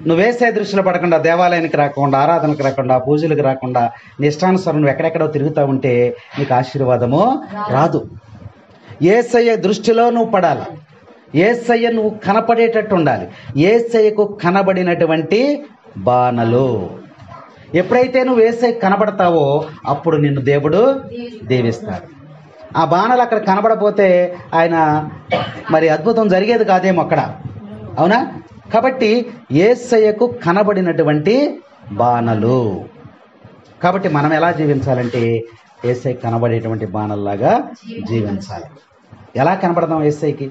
నువ్వు యేసయ్య దృష్టిలో పడకుండా, దేవాలయానికి రాకుండా, ఆరాధనకు రాకుండా, పూజలకు రాకుండా, నీ ఇష్టానుసారం నువ్వు ఎక్కడెక్కడో తిరుగుతూ ఉంటే నీకు ఆశీర్వాదము రాదు. యేసయ్య దృష్టిలో నువ్వు పడాలి. యేసయ్య నువ్వు కనపడేటట్టు ఉండాలి. యేసయ్యకు కనబడినటువంటి బాణలు. ఎప్పుడైతే నువ్వు యేసయ్య కనబడతావో అప్పుడు నిన్ను దేవుడు దీవిస్తాడు. ఆ బాణాలు అక్కడ కనబడపోతే ఆయన మరి అద్భుతం జరిగేది కాదేమో అక్కడ. అవునా? కాబట్టి యేసయ్యకు కనబడినటువంటి బాణలు. కాబట్టి మనం ఎలా జీవించాలంటే యేసయ్య కనబడేటువంటి బాణల్లాగా జీవించాలి. ఎలా కనబడదాం యేసయ్యకి?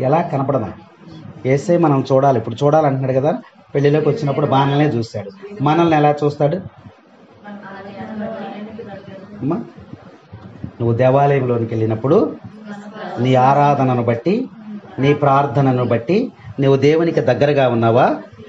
ఎలా కనపడదాం? యేసయ్య మనం చూడాలి. ఇప్పుడు చూడాలంటున్నాడు కదా, పెళ్లిలోకి వచ్చినప్పుడు బాణాలనే చూస్తాడు. మనల్ని ఎలా చూస్తాడు? అమ్మా, నువ్వు దేవాలయంలోనికి వెళ్ళినప్పుడు నీ ఆరాధనను బట్టి, నీ ప్రార్థనను బట్టి నువ్వు దేవునికి దగ్గరగా ఉన్నావా,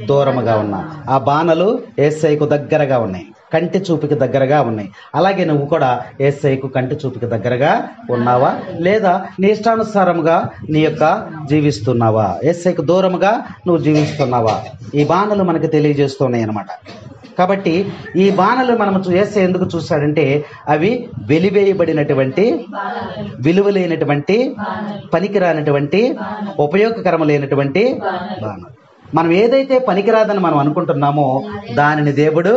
దూరముగా ఉన్నావా? ఆ బాణలు యేసయ్యకు దగ్గరగా ఉన్నాయి, కంటి చూపుకి దగ్గరగా ఉన్నాయి. అలాగే నువ్వు కూడా యేసయ్యకు కంటి చూపుకి దగ్గరగా ఉన్నావా, లేదా నీ ఇష్టానుసారముగా నీ యొక్క జీవిస్తున్నావా? యేసయ్యకు దూరముగా నువ్వు జీవిస్తున్నావా? ఈ బాణలు మనకు తెలియజేస్తున్నాయి అన్నమాట. కాబట్టి ఈ బాణలు మనం యేసయ్య ఎందుకు చూశాడంటే అవి వెలివేయబడినటువంటి, విలువలేనటువంటి, పనికిరానటువంటి, ఉపయోగకరం లేనటువంటి బాణాలు. మనం ఏదైతే పనికిరాదని మనం అనుకుంటున్నామో దానిని దేవుడు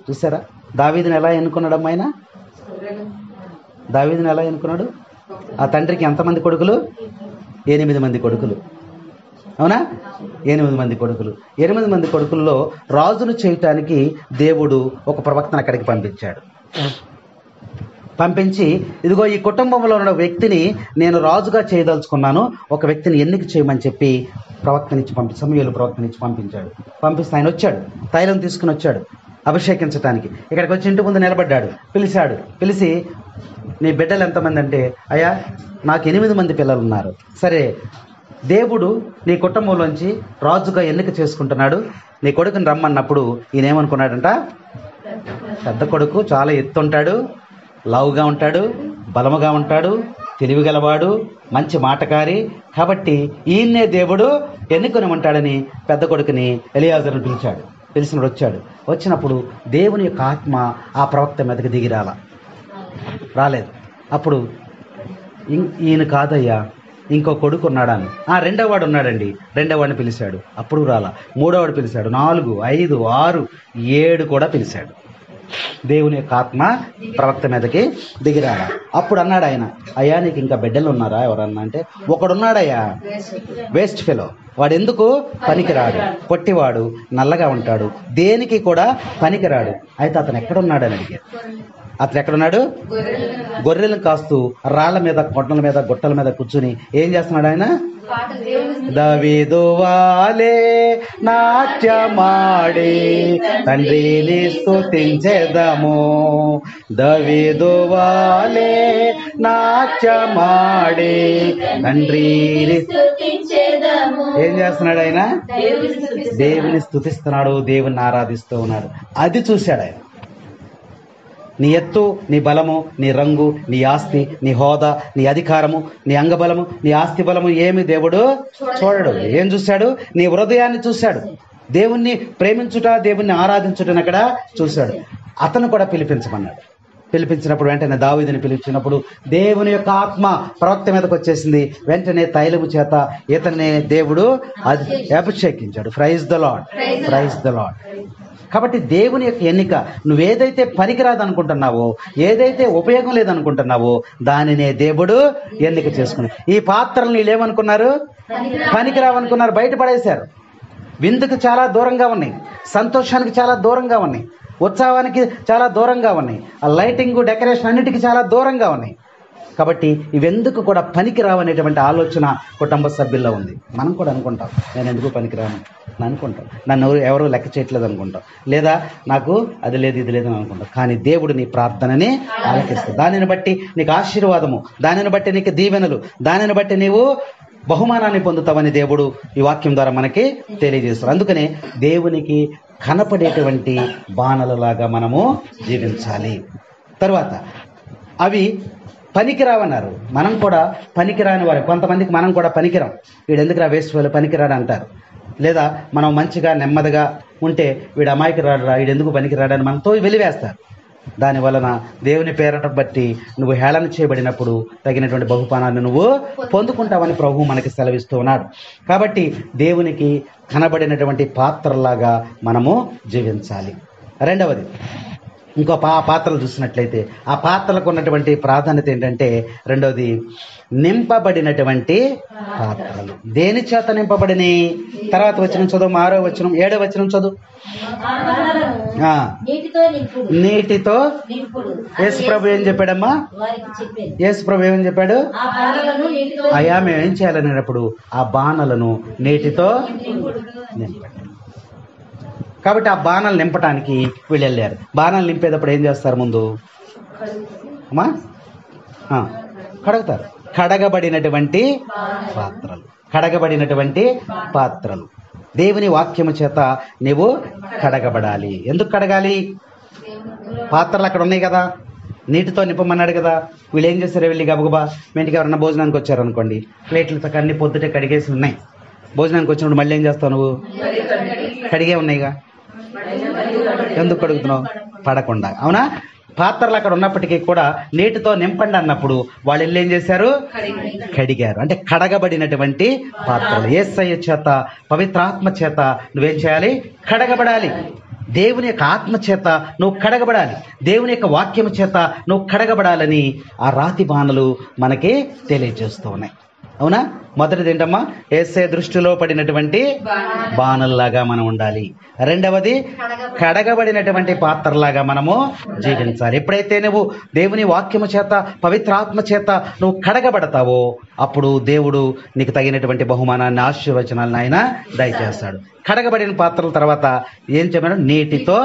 చూసారా? దావీదుని ఎలా ఎన్నుకున్నాడు? ఆయన దావీదుని ఎలా ఎన్నుకున్నాడు? ఆ తండ్రికి ఎంతమంది కొడుకులు? 8 మంది కొడుకులు. అవునా? 8 మంది కొడుకులు. 8 మంది కొడుకుల్లో రాజును చేయటానికి దేవుడు ఒక ప్రవక్తను అక్కడికి పంపించాడు. పంపించి, ఇదిగో ఈ కుటుంబంలో ఉన్న వ్యక్తిని నేను రాజుగా చేయదలుచుకున్నాను, ఒక వ్యక్తిని ఎన్నిక చేయమని చెప్పి సమూయేలు ప్రవక్తనిచ్చి పంపించాడు. పంపిస్తే ఆయన వచ్చాడు, తైలం తీసుకుని వచ్చాడు అభిషేకించటానికి. ఇక్కడికి వచ్చి ఇంటి ముందు నిలబడ్డాడు. పిలిచాడు. పిలిచి, నీ బిడ్డలు ఎంతమంది అంటే, అయ్యా నాకు 8 మంది పిల్లలు ఉన్నారు. సరే, దేవుడు నీ కుటుంబంలోంచి రాజుగా ఎన్నిక చేసుకుంటున్నాడు, నీ కొడుకుని రమ్మన్నప్పుడు ఈయన ఏమనుకున్నాడంట? పెద్ద కొడుకు చాలా ఎత్తుంటాడు, లావుగా ఉంటాడు, బలముగా ఉంటాడు, తెలివిగలవాడు, మంచి మాటకారి, కాబట్టి ఈయన్నే దేవుడు ఎన్నుకొని ఉంటాడని పెద్ద కొడుకుని ఎలియాజరుని పిలిచాడు. పిలిచినప్పుడు వచ్చాడు. వచ్చినప్పుడు దేవుని యొక్క ఆత్మ ఆ ప్రవక్త మీదకి దిగిరాల. రాలేదు. అప్పుడు ఈయన కాదయ్యా, ఇంకో కొడుకు ఉన్నాడని. రెండో వాడు ఉన్నాడండి, రెండో వాడిని పిలిచాడు, అప్పుడు రాలా. మూడో వాడు పిలిచాడు, 4, 5, 6, 7 కూడా పిలిచాడు. దేవుని యొక్క ఆత్మ ప్రవక్త మీదకి దిగిరాడ. అప్పుడు అన్నాడు ఆయన, అయ్యా నీకు ఇంకా బిడ్డలు ఉన్నారా ఎవరన్నా అంటే, ఒకడున్నాడయ్యా, వేస్ట్ ఫెలో, వాడు ఎందుకు పనికిరాడు, పొట్టివాడు, నల్లగా ఉంటాడు, దేనికి కూడా పనికిరాడు. అయితే అతను ఎక్కడున్నాడని అడిగాడు. అతను ఎక్కడున్నాడు? గొర్రెలను కాస్తూ రాళ్ల మీద, కొండల మీద, గుట్టల మీద కూర్చుని ఏం చేస్తున్నాడు ఆయన? దావీదు వాలే నాట్యమాడి తండ్రిని స్తుతించెదము, దావీదు వాలే నాట్యమాడి తండ్రిని ఏం చేస్తున్నాడు ఆయన? దేవుని స్తుతిస్తున్నాడు, దేవుని ఆరాధిస్తూ ఉన్నాడు. అది చూశాడు ఆయన. నీ ఎత్తు, నీ బలము, నీ రంగు, నీ ఆస్తి, నీ హోదా, నీ అధికారము, నీ అంగబలము, నీ ఆస్తి బలము ఏమి దేవుడు చూడడు. ఏం చూశాడు? నీ హృదయాన్ని చూశాడు. దేవుణ్ణి ప్రేమించుట, దేవుణ్ణి ఆరాధించుటని అక్కడ చూశాడు. అతను కూడా పిలిపించమన్నాడు. పిలిపించినప్పుడు వెంటనే దావీదుని పిలిచినప్పుడు దేవుని యొక్క ఆత్మ ప్రవక్త మీదకి వచ్చేసింది. వెంటనే తైలము చేత ఇతన్ని దేవుడు అభిషేకించాడు. Praise the lord, praise the lord. కాబట్టి దేవుని యొక్క ఎన్నిక, నువ్వేదైతే పనికిరాదు అనుకుంటున్నావో, ఏదైతే ఉపయోగం లేదనుకుంటున్నావో దానినే దేవుడు ఎన్నిక చేసుకుని. ఈ పాత్రలు వీళ్ళేమనుకున్నారు? పనికిరావనుకున్నారు, బయటపడేశారు. విందుకు చాలా దూరంగా ఉన్నాయి, సంతోషానికి చాలా దూరంగా ఉన్నాయి, ఉత్సవానికి చాలా దూరంగా ఉన్నాయి, ఆ లైటింగ్, డెకరేషన్ అన్నిటికీ చాలా దూరంగా ఉన్నాయి. కాబట్టి ఇవెందుకు కూడా పనికిరావనేటువంటి ఆలోచన కుటుంబ సభ్యుల్లో ఉంది. మనం కూడా అనుకుంటాం, నేను ఎందుకు పనికిరాను అనుకుంటాం, నన్ను ఎవరు లెక్క చేయట్లేదు అనుకుంటాం, లేదా నాకు అది లేదు ఇది లేదు అని అనుకుంటాం. కానీ దేవుడు నీ ప్రార్థనని ఆలకిస్తాడు. దానిని బట్టి నీకు ఆశీర్వాదము, దానిని బట్టి నీకు దీవెనలు, దానిని బట్టి నీవు బహుమానాన్ని పొందుతావని దేవుడు ఈ వాక్యం ద్వారా మనకి తెలియజేస్తారు. అందుకనే దేవునికి కనపడేటువంటి బాణలలాగా మనము జీవించాలి. తర్వాత అవి పనికిరావన్నారు. మనం కూడా పనికిరాని వారు. కొంతమందికి మనం కూడా పనికిరాం, వీడు ఎందుకురా వేస్ట్ వాళ్ళు పనికిరాడు అంటారు. లేదా మనం మంచిగా నెమ్మదిగా ఉంటే వీడు అమాయకురాడు రా, వీడు ఎందుకు పనికిరాడని మనతో వెలివేస్తారు. దాని వలన దేవుని పేరట బట్టి నువ్వు హేళన చేయబడినప్పుడు తగినటువంటి బహుమానాన్ని నువ్వు పొందుకుంటావని ప్రభువు మనకి సెలవిస్తూ ఉన్నాడు. కాబట్టి దేవునికి కనబడినటువంటి పాత్రలాగా మనము జీవించాలి. రెండవది, ఇంకో పాత్రలు చూసినట్లయితే ఆ పాత్రలకు ఉన్నటువంటి ప్రాధాన్యత ఏంటంటే, రెండవది నింపబడినటువంటి పాత్రలు. దేని చేత నింపబడిని? తర్వాత వచనం చదువు, 6వ వచనం, 7వ వచనం చదువు. నీటితో యేసు ప్రభు ఏం చెప్పాడమ్మా? యేసు ప్రభు ఏమని చెప్పాడు? అయ్యా మేము ఏం చేయాలనేటప్పుడు ఆ బాణలను నీటితో నింపండి. కాబట్టి ఆ బాణాలు నింపడానికి వీళ్ళు వెళ్ళారు. బాణాలు నింపేటప్పుడు ఏం చేస్తారు? ముందు అమ్మా కడుగుతారు. కడగబడినటువంటి పాత్రలు, కడగబడినటువంటి పాత్రలు. దేవుని వాక్యము చేత నీవు కడగబడాలి. ఎందుకు కడగాలి? పాత్రలు అక్కడ ఉన్నాయి కదా, నీటితో నింపమన్నాడు కదా. వీళ్ళు ఏం చేస్తారు? వెళ్ళి గబగబా మీ ఇంటికి ఎవరన్నా భోజనానికి వచ్చారనుకోండి, ప్లేట్లతో అన్ని పొద్దుటే కడిగేసి ఉన్నాయి. భోజనానికి వచ్చినప్పుడు మళ్ళీ ఏం చేస్తావు? నువ్వు కడిగే ఉన్నాయిగా, ఎందుకు కడుగుతున్నావు? పడకుండా. అవునా? పాత్రలు అక్కడ ఉన్నప్పటికీ కూడా నీటితో నింపండి అన్నప్పుడు వాళ్ళు వెళ్ళి ఏం చేశారు? కడిగారు. అంటే కడగబడినటువంటి పాత్రలు. యేసయ్య చేత, పవిత్రాత్మ చేత నువ్వేం చేయాలి? కడగబడాలి. దేవుని యొక్క ఆత్మ చేత నువ్వు కడగబడాలి. దేవుని యొక్క వాక్యము చేత నువ్వు కడగబడాలని ఆ రాతి బాణలు మనకి తెలియజేస్తూ ఉన్నాయి. అవునా? మొదటిది ఏంటమ్మా? యేసయ్య దృష్టిలో పడినటువంటి బాణల్లాగా మనం ఉండాలి. రెండవది కడగబడినటువంటి పాత్రలాగా మనము జీవించాలి. ఎప్పుడైతే నువ్వు దేవుని వాక్యము చేత, పవిత్రాత్మ చేత నువ్వు కడగబడతావో అప్పుడు దేవుడు నీకు తగినటువంటి బహుమానాన్ని, ఆశీర్వచనాలను ఆయన దయచేస్తాడు. కడగబడిన పాత్రల తర్వాత ఏం చెప్పాడు? నీటితో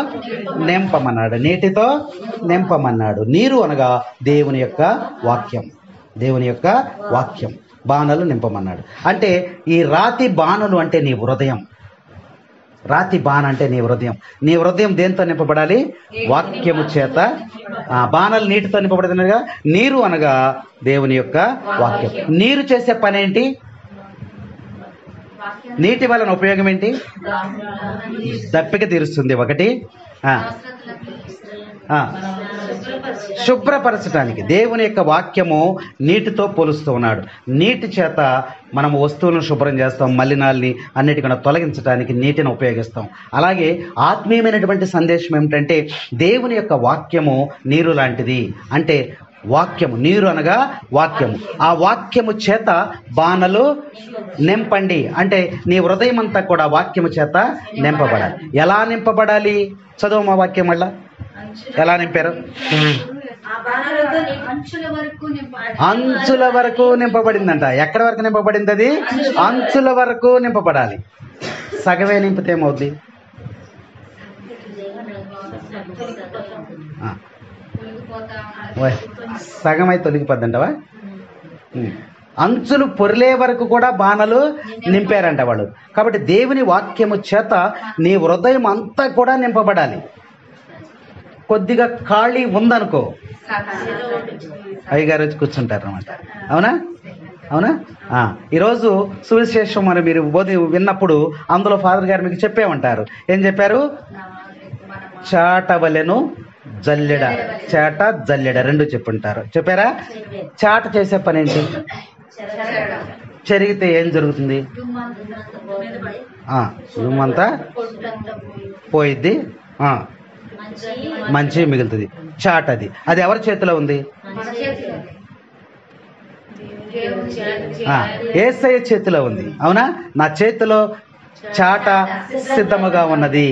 నింపమన్నాడు. నీటితో నింపమన్నాడు. నీరు అనగా దేవుని యొక్క వాక్యం, దేవుని యొక్క వాక్యం. బాణలు నింపమన్నాడు. అంటే ఈ రాతి బాణలు అంటే నీ హృదయం. రాతి బాణ అంటే నీ హృదయం. నీ హృదయం దేంతో నింపబడాలి? వాక్యము చేత. బాణలు నీటితో నింపబడుతున్నాయిగా. నీరు అనగా దేవుని యొక్క వాక్యం. నీరు చేసే పని ఏంటి? నీటి వలన ఉపయోగం ఏంటి? దప్పిక తీరుస్తుంది ఒకటి. శుభ్రపరచడానికి దేవుని యొక్క వాక్యము నీటితో పోలుస్తూ ఉన్నాడు. నీటి చేత మనం వస్తువులను శుభ్రం చేస్తాం, మలినాల్ని అన్నిటికన్నా తొలగించడానికి నీటిని ఉపయోగిస్తాం. అలాగే ఆత్మీయమైనటువంటి సందేశం ఏమిటంటే దేవుని యొక్క వాక్యము నీరు లాంటిది. అంటే వాక్యము, నీరు అనగా వాక్యము, ఆ వాక్యము చేత బాణలు నింపండి. అంటే నీ హృదయం అంతా కూడా వాక్యము చేత నింపబడాలి. ఎలా నింపబడాలి? చదువు మా వాక్యం వల్ల ఎలా నింపారు? అంచుల వరకు నింపబడిందంట. ఎక్కడి వరకు నింపబడింది? అది అంచుల వరకు నింపబడాలి. సగమే నింపితే ఏమవుద్ది? సగమై తొలగిపోద్దంటవా? అంచులు పొరిలే వరకు కూడా బాణలు నింపారంట వాళ్ళు. కాబట్టి దేవుని వాక్యము చేత నీ హృదయం అంతా కూడా నింపబడాలి. కొద్దిగా ఖాళీ ఉందనుకో, అయ్యగారు వచ్చి కూర్చుంటారు అనమాట. అవునా? అవునా? ఈరోజు సువిశేషం మరి మీరు విన్నప్పుడు అందులో ఫాదర్ గారు మీకు చెప్పే ఉంటారు. ఏం చెప్పారు? చాటవలెను జల్లెడ, చాట జల్లెడ రెండు చెప్పుంటారు. చెప్పారా? చాట చేసే పని ఏంటి? చెరిగితే ఏం జరుగుతుంది? దుమ్మంతా పోయిద్ది, మంచి మిగులుతుంది. చాట అది ఎవరి చేతిలో ఉంది? యేసయ్య చేతిలో ఉంది. అవునా? నా చేతిలో చాట సిద్ధముగా ఉన్నది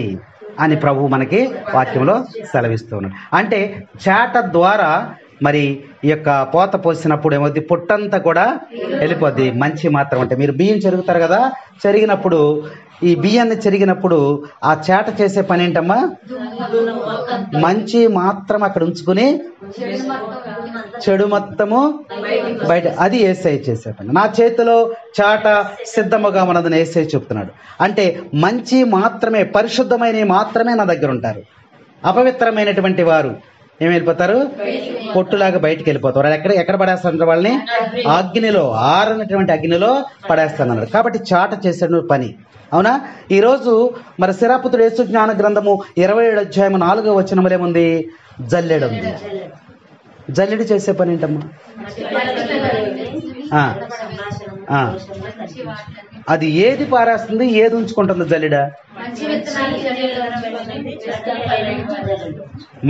అని ప్రభువు మనకి వాక్యంలో సెలవిస్తూ ఉన్నాడు. అంటే చాట ద్వారా మరి ఈ యొక్క పోత పోసినప్పుడు ఏమవుద్ది? పొట్టంతా కూడా వెళ్ళిపోద్ది, మంచి మాత్రం. అంటే మీరు బియ్యం చెరుగుతారు కదా, చెరిగినప్పుడు ఈ బియ్యాన్ని చెరిగినప్పుడు ఆ చాట చేసే పని ఏంటమ్మా? మంచి మాత్రం అక్కడ ఉంచుకుని చెడు మొత్తము బయట. అది యేసయ్య చేసే పని. నా చేతిలో చాట సిద్ధముగా ఉన్నదని యేసయ్య చెప్తున్నాడు. అంటే మంచి మాత్రమే, పరిశుద్ధమైన మాత్రమే నా దగ్గర ఉంటారు. అపవిత్రమైనటువంటి వారు ఏమి వెళ్ళిపోతారు? పొట్టులాగా బయటికి వెళ్ళిపోతారు. ఎక్కడ పడేస్తారు వాళ్ళని? అగ్నిలో, ఆరనటువంటి అగ్నిలో పడేస్తానన్నాడు. కాబట్టి చాట చేసే పని. అవునా? ఈరోజు మరి సిరాపుత్రుడు యేసు జ్ఞాన గ్రంథము 27వ అధ్యాయము 4వ వచనములో ఏముంది? జల్లెడ ఉంది. జల్లెడ చేసే పని ఏంటమ్మా? అది ఏది పారేస్తుంది, ఏది ఉంచుకుంటుంది? జల్లెడ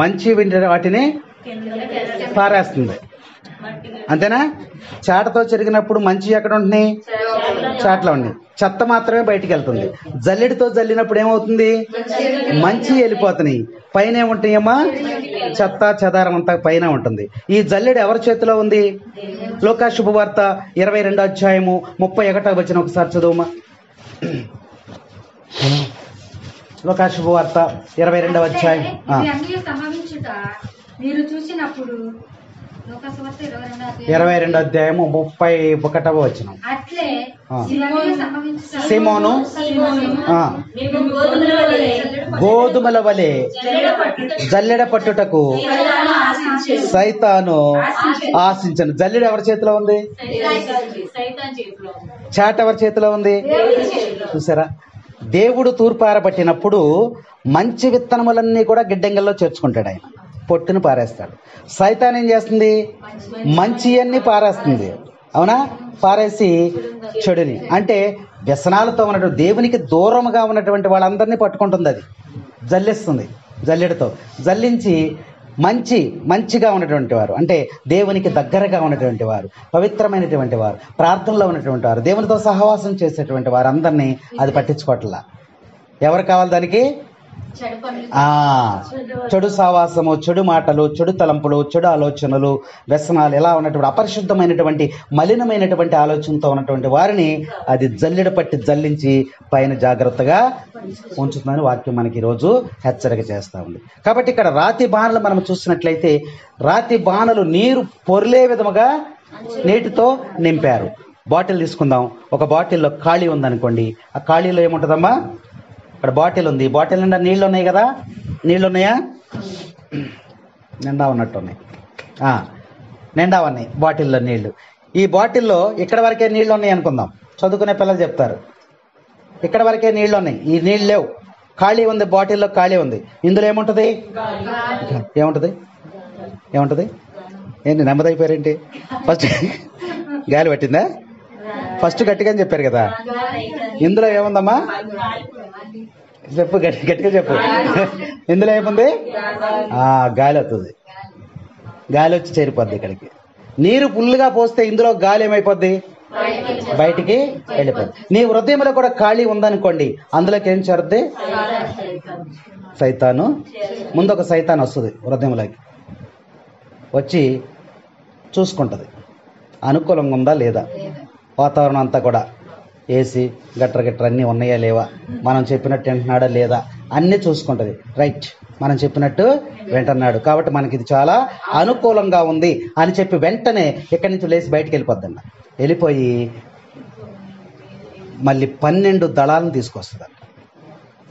మంచి వాటిని పారేస్తుంది. అంతేనా? చాటతో చెరిగినప్పుడు మంచి ఎక్కడ ఉంటున్నాయి? చాటలో ఉండి, చెత్త మాత్రమే బయటికి వెళ్తుంది. జల్లెడితో జల్లినప్పుడు ఏమవుతుంది? మంచి వెళ్ళిపోతున్నాయి. పైన ఏముంటాయమ్మా? చెత్త చెదారం అంతా పైన ఉంటుంది. ఈ జల్లెడు ఎవరి చేతిలో ఉంది? లూకా శుభవార్త 22వ అధ్యాయము 31వ వచనం ఒకసారి చదువుమా. లూకా శుభవార్త 22వ అధ్యాయం మీరు చూసినప్పుడు 22వ అధ్యాయము 31వ వచనం. అట్లే సీమోను గోధుమల వలె జల్లెడ పట్టుటకు సైతాను ఆశించను. జల్లెడ ఎవరి చేతిలో ఉంది? చాట ఎవరి చేతిలో ఉంది? చూసారా? దేవుడు తూర్పారబట్టినప్పుడు మంచి విత్తనములన్నీ కూడా గిడ్డంగల్లో చేర్చుకుంటాడు. ఆయన పొట్టును పారేస్తాడు. సైతాన్ ఏం చేస్తుంది? మంచి అన్ని పారేస్తుంది. అవునా? పారేసి చెడుని, అంటే వ్యసనాలతో ఉన్నటువంటి దేవునికి దూరంగా ఉన్నటువంటి వాళ్ళందరినీ పట్టుకుంటుంది. అది జల్లిస్తుంది. జల్లెడతో జల్లించి మంచిగా ఉన్నటువంటి వారు, అంటే దేవునికి దగ్గరగా ఉన్నటువంటి వారు, పవిత్రమైనటువంటి వారు, ప్రార్థనలో ఉన్నటువంటి వారు, దేవునితో సహవాసం చేసేటువంటి వారు అందరినీ అది పట్టించుకోవట్లా. ఎవరు కావాలి దానికి? చెడు సావాసము, చెడు మాటలు, చెడు తలంపులు, చెడు ఆలోచనలు, వ్యసనాలు, ఎలా ఉన్నటువంటి అపరిశుద్ధమైనటువంటి మలినమైనటువంటి ఆలోచనతో ఉన్నటువంటి వారిని అది జల్లెడ పట్టి జల్లించి పైన జాగ్రత్తగా ఉంచుతుందని వాక్యం మనకి ఈరోజు హెచ్చరిక చేస్తూ ఉంది. కాబట్టి ఇక్కడ రాతి బాణలు మనం చూసినట్లయితే, రాతి బాణలు నీరు పొర్లే విధముగా నీటితో నింపారు. బాటిల్ తీసుకుందాం. ఒక బాటిల్లో ఖాళీ ఉందనుకోండి, ఆ ఖాళీలో ఏముంటుందమ్మా? ఇక్కడ బాటిల్ ఉంది. బాటిల్ నిండా నీళ్ళు ఉన్నాయి కదా? నీళ్ళు ఉన్నాయా? నిండా ఉన్నట్టు ఉన్నాయి. నిండా ఉన్నాయి బాటిల్లో నీళ్లు. ఈ బాటిల్లో ఇక్కడ వరకే నీళ్ళు ఉన్నాయి అనుకుందాం. చదువుకునే పిల్లలు చెప్తారు, ఇక్కడ వరకే నీళ్ళు ఉన్నాయి, ఈ నీళ్ళు లేవు. ఖాళీ ఉంది, బాటిల్లో ఖాళీ ఉంది. ఇందులో ఏముంటుంది? ఏముంటుంది? ఏముంటుంది? ఏంటి నెమ్మదైపోయారేంటి? ఫస్ట్ గాలి పట్టిందా? ఫస్ట్ గట్టిగా అని చెప్పారు కదా. ఇందులో ఏముందమ్మా? చెప్పు, గట్టిగా చెప్పు. ఇందులో ఏముంది? గాలి వస్తుంది. గాలి వచ్చి చేరిపోద్ది ఇక్కడికి. నీరు ఫుల్గా పోస్తే ఇందులో గాలి ఏమైపోద్ది? బయటికి వెళ్ళిపోద్ది. నీ హృదయంలో కూడా ఖాళీ ఉందనుకోండి, అందులోకి ఏం చేరుద్ది? సైతాను. ముందు ఒక సైతాన్ వస్తుంది హృదయంలోకి, వచ్చి చూసుకుంటుంది అనుకూలంగా ఉందా లేదా, వాతావరణం అంతా కూడా ఏసీ గట్ర అన్నీ ఉన్నాయా లేవా, మనం చెప్పినట్టు వింటున్నాడా లేదా అన్నీ చూసుకుంటుంది. రైట్, మనం చెప్పినట్టు వింటున్నాడు కాబట్టి మనకి ఇది చాలా అనుకూలంగా ఉంది అని చెప్పి వెంటనే ఇక్కడి నుంచి లేచి బయటికి వెళ్ళిపోద్దండి. వెళ్ళిపోయి మళ్ళీ 12 దళాలను తీసుకొస్తుందంట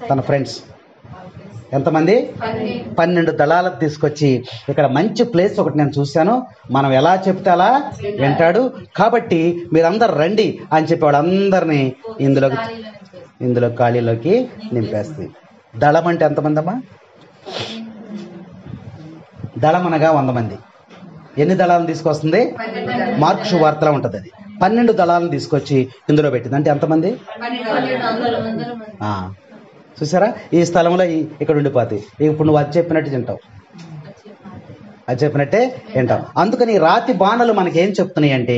తన ఫ్రెండ్స్. ఎంతమంది? 12 దళాలకు తీసుకొచ్చి, ఇక్కడ మంచి ప్లేస్ ఒకటి నేను చూశాను, మనం ఎలా చెప్తే అలా వింటాడు, కాబట్టి మీరందరు రండి అని చెప్పి వాళ్ళందరినీ ఇందులో ఖాళీలోకి నింపేస్తుంది. దళం అంటే ఎంతమంది అమ్మా? దళం అనగా 100 మంది. ఎన్ని దళాలను తీసుకొస్తుంది? మార్కు సువార్తలో ఉంటుంది అది. 12 దళాలను తీసుకొచ్చి ఇందులో పెట్టింది. అంటే ఎంతమంది? చూసారా, ఈ స్థలంలో ఇక్కడ ఉండిపోతాయి. ఇప్పుడు నువ్వు అది చెప్పినట్టు తింటావు, అది చెప్పినట్టే వింటావు. అందుకని రాతి బాణలు మనకి ఏం చెప్తున్నాయి అంటే,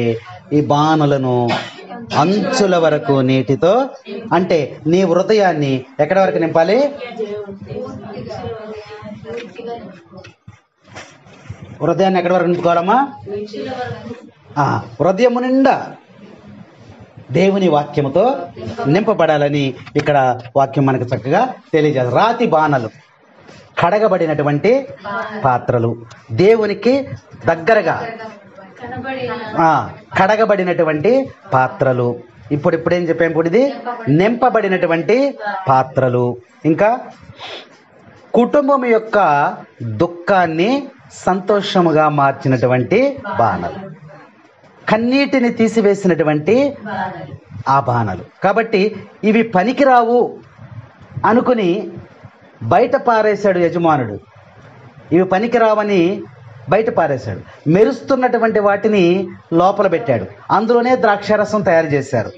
ఈ బాణలను అంచుల వరకు నీటితో, అంటే నీ హృదయాన్ని ఎక్కడి వరకు నింపాలి? హృదయాన్ని ఎక్కడి వరకు నింపుకోవాలమ్మా? హృదయము నిండా దేవుని వాక్యముతో నింపబడాలని ఇక్కడ వాక్యం మనకు చక్కగా తెలియజేస్తారు. రాతి బాణలు, కడగబడినటువంటి పాత్రలు, దేవునికి దగ్గరగా కడగబడినటువంటి పాత్రలు. ఇప్పుడు ఏం చెప్పాము? ఇప్పుడు ఇది నింపబడినటువంటి పాత్రలు. ఇంకా కుటుంబం యొక్క దుఃఖాన్ని సంతోషముగా మార్చినటువంటి బాణలు, కన్నీటిని తీసివేసినటువంటి ఆ బాణలు. కాబట్టి ఇవి పనికిరావు అనుకుని బయట పారేశాడు యజమానుడు. ఇవి పనికిరావని బయట పారేశాడు. మెరుస్తున్నటువంటి వాటిని లోపల పెట్టాడు. అందులోనే ద్రాక్షారసం తయారు చేశారు.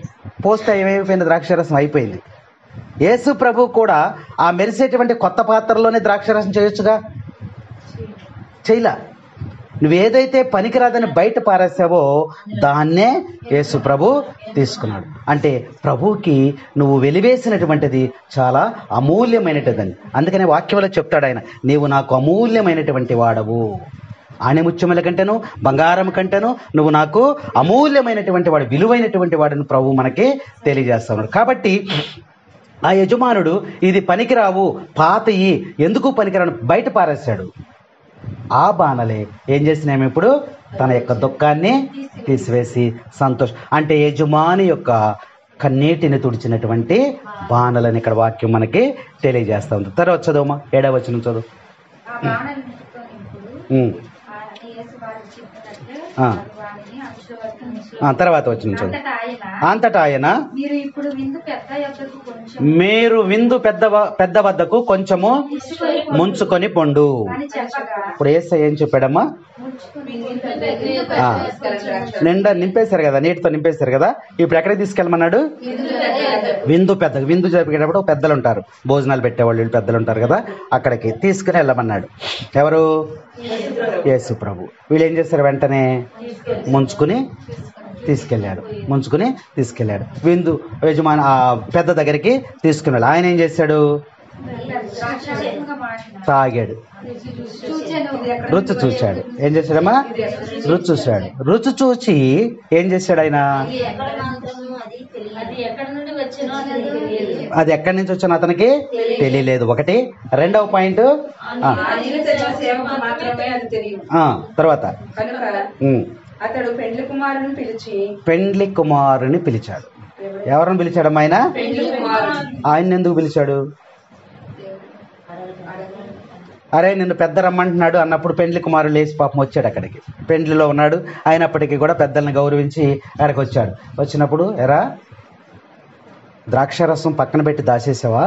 పోస్తే ఏమైపోయింది? ద్రాక్షారసం అయిపోయింది. యేసు ప్రభు కూడా ఆ మెరిసేటువంటి కొత్త పాత్రలోనే ద్రాక్షారసం చేయొచ్చుగా, చేయలా. నువ్వేదైతే పనికిరాదని బయట పారేసావో దాన్నే యేసు ప్రభు తీసుకున్నాడు. అంటే ప్రభువుకి నువ్వు వెలివేసినటువంటిది చాలా అమూల్యమైనటువంటిదని. అందుకనే వాక్యంలో చెప్తాడు ఆయన, నీవు నాకు అమూల్యమైనటువంటి వాడవు, ఆణిముత్యముల కంటేను బంగారం కంటేను నువ్వు నాకు అమూల్యమైనటువంటి వాడు, విలువైనటువంటి వాడిని ప్రభు మనకి తెలియజేస్తున్నాడు. కాబట్టి ఆ యజమానుడు ఇది పనికిరావు, పాతయి ఎందుకు పనికిరాను బయట పారేశాడు. ఆ బాణలే ఏం చేసినాము? ఇప్పుడు తన యొక్క దుఃఖాన్ని తీసివేసి సంతోషం, అంటే యజమాని యొక్క కన్నీటిని తుడిచినటువంటి బాణలని ఇక్కడ వాక్యం మనకి తెలియజేస్తా ఉంది. తర్వాత చదువుమా, 7వ వచనం చదువు. తర్వాత వచ్చిన చదువు. అంతటా ఆయన మీరు విందు పెద్ద వద్దకు కొంచెము ముంచుకొని పొండు. ఇప్పుడు యేసయ్య ఏం చెప్పాడమ్మా? నిండా నింపేశారు కదా, నీటితో నింపేశారు కదా. ఇప్పుడు ఎక్కడికి తీసుకెళ్ళమన్నాడు? విందు జరిపేటప్పుడు పెద్దలు ఉంటారు, భోజనాలు పెట్టేవాళ్ళు, వీళ్ళు పెద్దలు ఉంటారు కదా, అక్కడికి తీసుకుని వెళ్ళమన్నాడు. ఎవరు? యేసు ప్రభు. వీళ్ళు ఏం చేశారు? వెంటనే ముంచుకుని తీసుకెళ్ళాడు. విందు యజమాని ఆ పెద్ద దగ్గరికి తీసుకున్నాడు. ఆయన ఏం చేశాడు? తాగాడు, రుచి చూశాడు. ఏం చేశాడమ్మా? రుచి చూశాడు. రుచి చూచి ఏం చేశాడు ఆయన? అది ఎక్కడి నుంచి వచ్చినా అతనికి తెలియలేదు. ఒకటి. రెండవ పాయింట్, తర్వాత అతడు పెండ్లి కుమారుని పిలిచాడు. ఎవరిని పిలిచాడమ్మా ఆయన? ఆయన ఎందుకు పిలిచాడు? అరే నిన్ను పెద్ద రమ్మంటున్నాడు అన్నప్పుడు పెండ్లి కుమారుడు లేచి పాపం వచ్చాడు అక్కడికి. పెండ్లిలో ఉన్నాడు, అయినప్పటికీ కూడా పెద్దల్ని గౌరవించి అక్కడికి వచ్చాడు. వచ్చినప్పుడు, ఎరా ద్రాక్షారసం పక్కన పెట్టి దాచేసావా?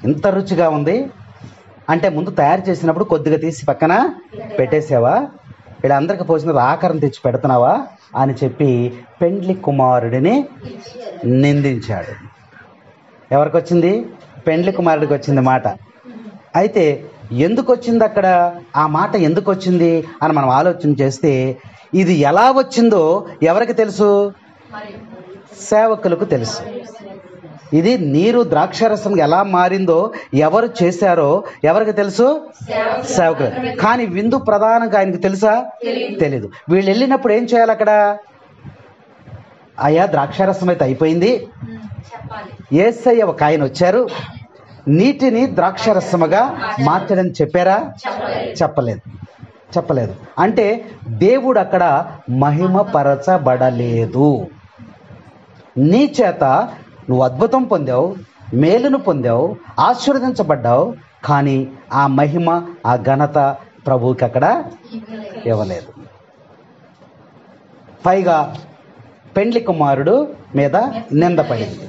ఇంత రుచిగా ఉంది అంటే ముందు తయారు చేసినప్పుడు కొద్దిగా తీసి పక్కన పెట్టేసావా, ఇలా అందరికి పోసిన ఆకారం తెచ్చి పెడుతున్నావా అని చెప్పి పెండ్లి కుమారుడిని నిందించాడు. ఎవరికి వచ్చింది? పెండ్లి కుమారుడికి వచ్చింది మాట. అయితే ఎందుకు వచ్చింది అక్కడ ఆ మాట, ఎందుకు వచ్చింది అని మనం ఆలోచన చేస్తే ఇది ఎలా వచ్చిందో ఎవరికి తెలుసు? సేవకులకు తెలుసు. ఇది నీరు ద్రాక్షారసం ఎలా మారిందో ఎవరు చేశారో ఎవరికి తెలుసు? సేవకులు. కానీ విందు ప్రధానంగా ఆయనకు తెలుసా? తెలీదు. వీళ్ళు వెళ్ళినప్పుడు ఏం చేయాలి అక్కడ? అయ్యా ద్రాక్షారసం అయితే అయిపోయింది, యేసయ్య ఒక ఆయన వచ్చారు, నీటిని ద్రాక్షారసముగా మార్చడని చెప్పారా? చెప్పలేదు. అంటే దేవుడు అక్కడ మహిమపరచబడలేదు. నీ చేత నువ్వు అద్భుతం పొందావు, మేలును పొందావు, ఆశీర్వదించబడ్డావు, కానీ ఆ మహిమ ఆ ఘనత ప్రభువుకి అక్కడ ఇవ్వలేదు. పైగా పెండ్లి కుమారుడు మీద నిందపడింది.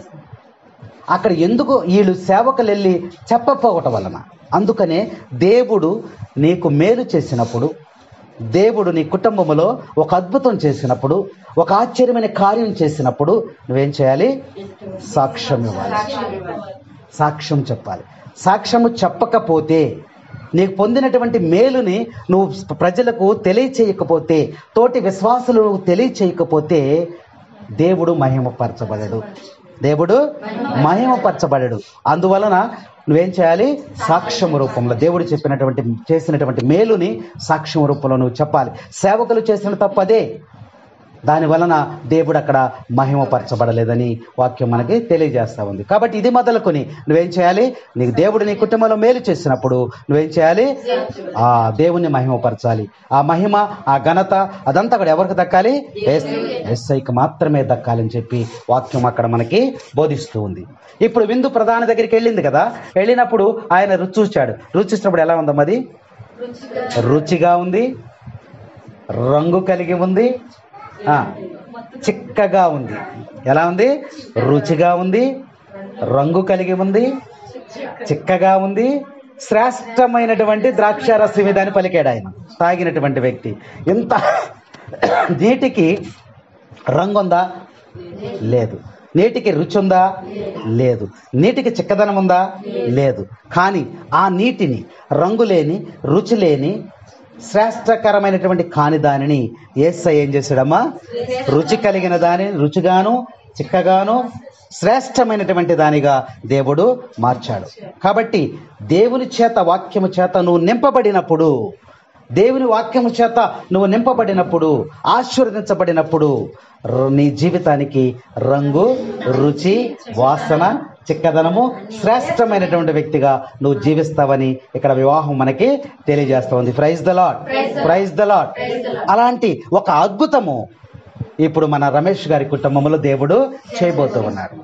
అక్కడ ఎందుకు వీళ్ళు సేవకులు వెళ్ళి చెప్పకపోవటం వలన. అందుకనే దేవుడు నీకు మేలు చేసినప్పుడు, దేవుడు నీ కుటుంబంలో ఒక అద్భుతం చేసినప్పుడు, ఒక ఆశ్చర్యమైన కార్యం చేసినప్పుడు నువ్వేం చేయాలి? సాక్ష్యం ఇవ్వాలి, సాక్ష్యం చెప్పాలి. సాక్ష్యము చెప్పకపోతే, నీకు పొందినటువంటి మేలుని నువ్వు ప్రజలకు తెలియచేయకపోతే, తోటి విశ్వాసులకు తెలియచేయకపోతే దేవుడు మహిమపరచబడడు. అందువలన నువ్వేం చేయాలి? సాక్ష్యం రూపంలో దేవుడు చేసినటువంటి మేలుని సాక్ష్యం రూపంలో నువ్వు చెప్పాలి. సేవకులు చేసిన తప్పదే, దాని వలన దేవుడు అక్కడ మహిమపరచబడలేదని వాక్యం మనకి తెలియజేస్తా ఉంది. కాబట్టి ఇది మొదలుకొని నువ్వేం చేయాలి? నీకు దేవుడు నీ కుటుంబంలో మేలు చేసినప్పుడు నువ్వేం చేయాలి? ఆ దేవుణ్ణి మహిమపరచాలి. ఆ మహిమ, ఆ ఘనత అదంతా అక్కడ ఎవరికి దక్కాలి? యేసయ్యకి మాత్రమే దక్కాలని చెప్పి వాక్యం అక్కడ మనకి బోధిస్తూ ఉంది. ఇప్పుడు విందు ప్రధాన దగ్గరికి వెళ్ళింది కదా, వెళ్ళినప్పుడు ఆయన రుచి చూశాడు. రుచిచ్చినప్పుడు ఎలా ఉందమ్మా? అది రుచిగా ఉంది, రంగు కలిగి ఉంది, చిక్కగా ఉంది. ఎలా ఉంది? రుచిగా ఉంది, రంగు కలిగి ఉంది, చిక్కగా ఉంది, శ్రేష్టమైనటువంటి ద్రాక్షారసం ఇదని పలికాడు ఆయన. తాగినటువంటి వ్యక్తి. ఇంత నీటికి రంగు ఉందా? లేదు. నీటికి రుచి ఉందా? లేదు. నీటికి చిక్కదనం ఉందా? లేదు. కానీ ఆ నీటిని రంగు లేని, రుచి లేని, శ్రేష్టకరమైనటువంటి కాని దానిని యేసయ్య ఏం చేశాడమ్మా? రుచి కలిగిన దానిని రుచిగాను, చిక్కగాను, శ్రేష్టమైనటువంటి దానిగా దేవుడు మార్చాడు. కాబట్టి దేవుని చేత, వాక్యము చేత నువ్వు నింపబడినప్పుడు, దేవుని వాక్యము చేత నువ్వు నింపబడినప్పుడు, ఆశీర్వదించబడినప్పుడు నీ జీవితానికి రంగు, రుచి, వాసన, చిక్కదనము, శ్రేష్టమైనటువంటి వ్యక్తిగా నువ్వు జీవిస్తావని ఇక్కడ వివాహం మనకి తెలియజేస్తా ఉంది. Praise the lord, praise the lord. అలాంటి ఒక అద్భుతము ఇప్పుడు మన రమేష్ గారి కుటుంబంలో దేవుడు చేయబోతూ ఉన్నాడు.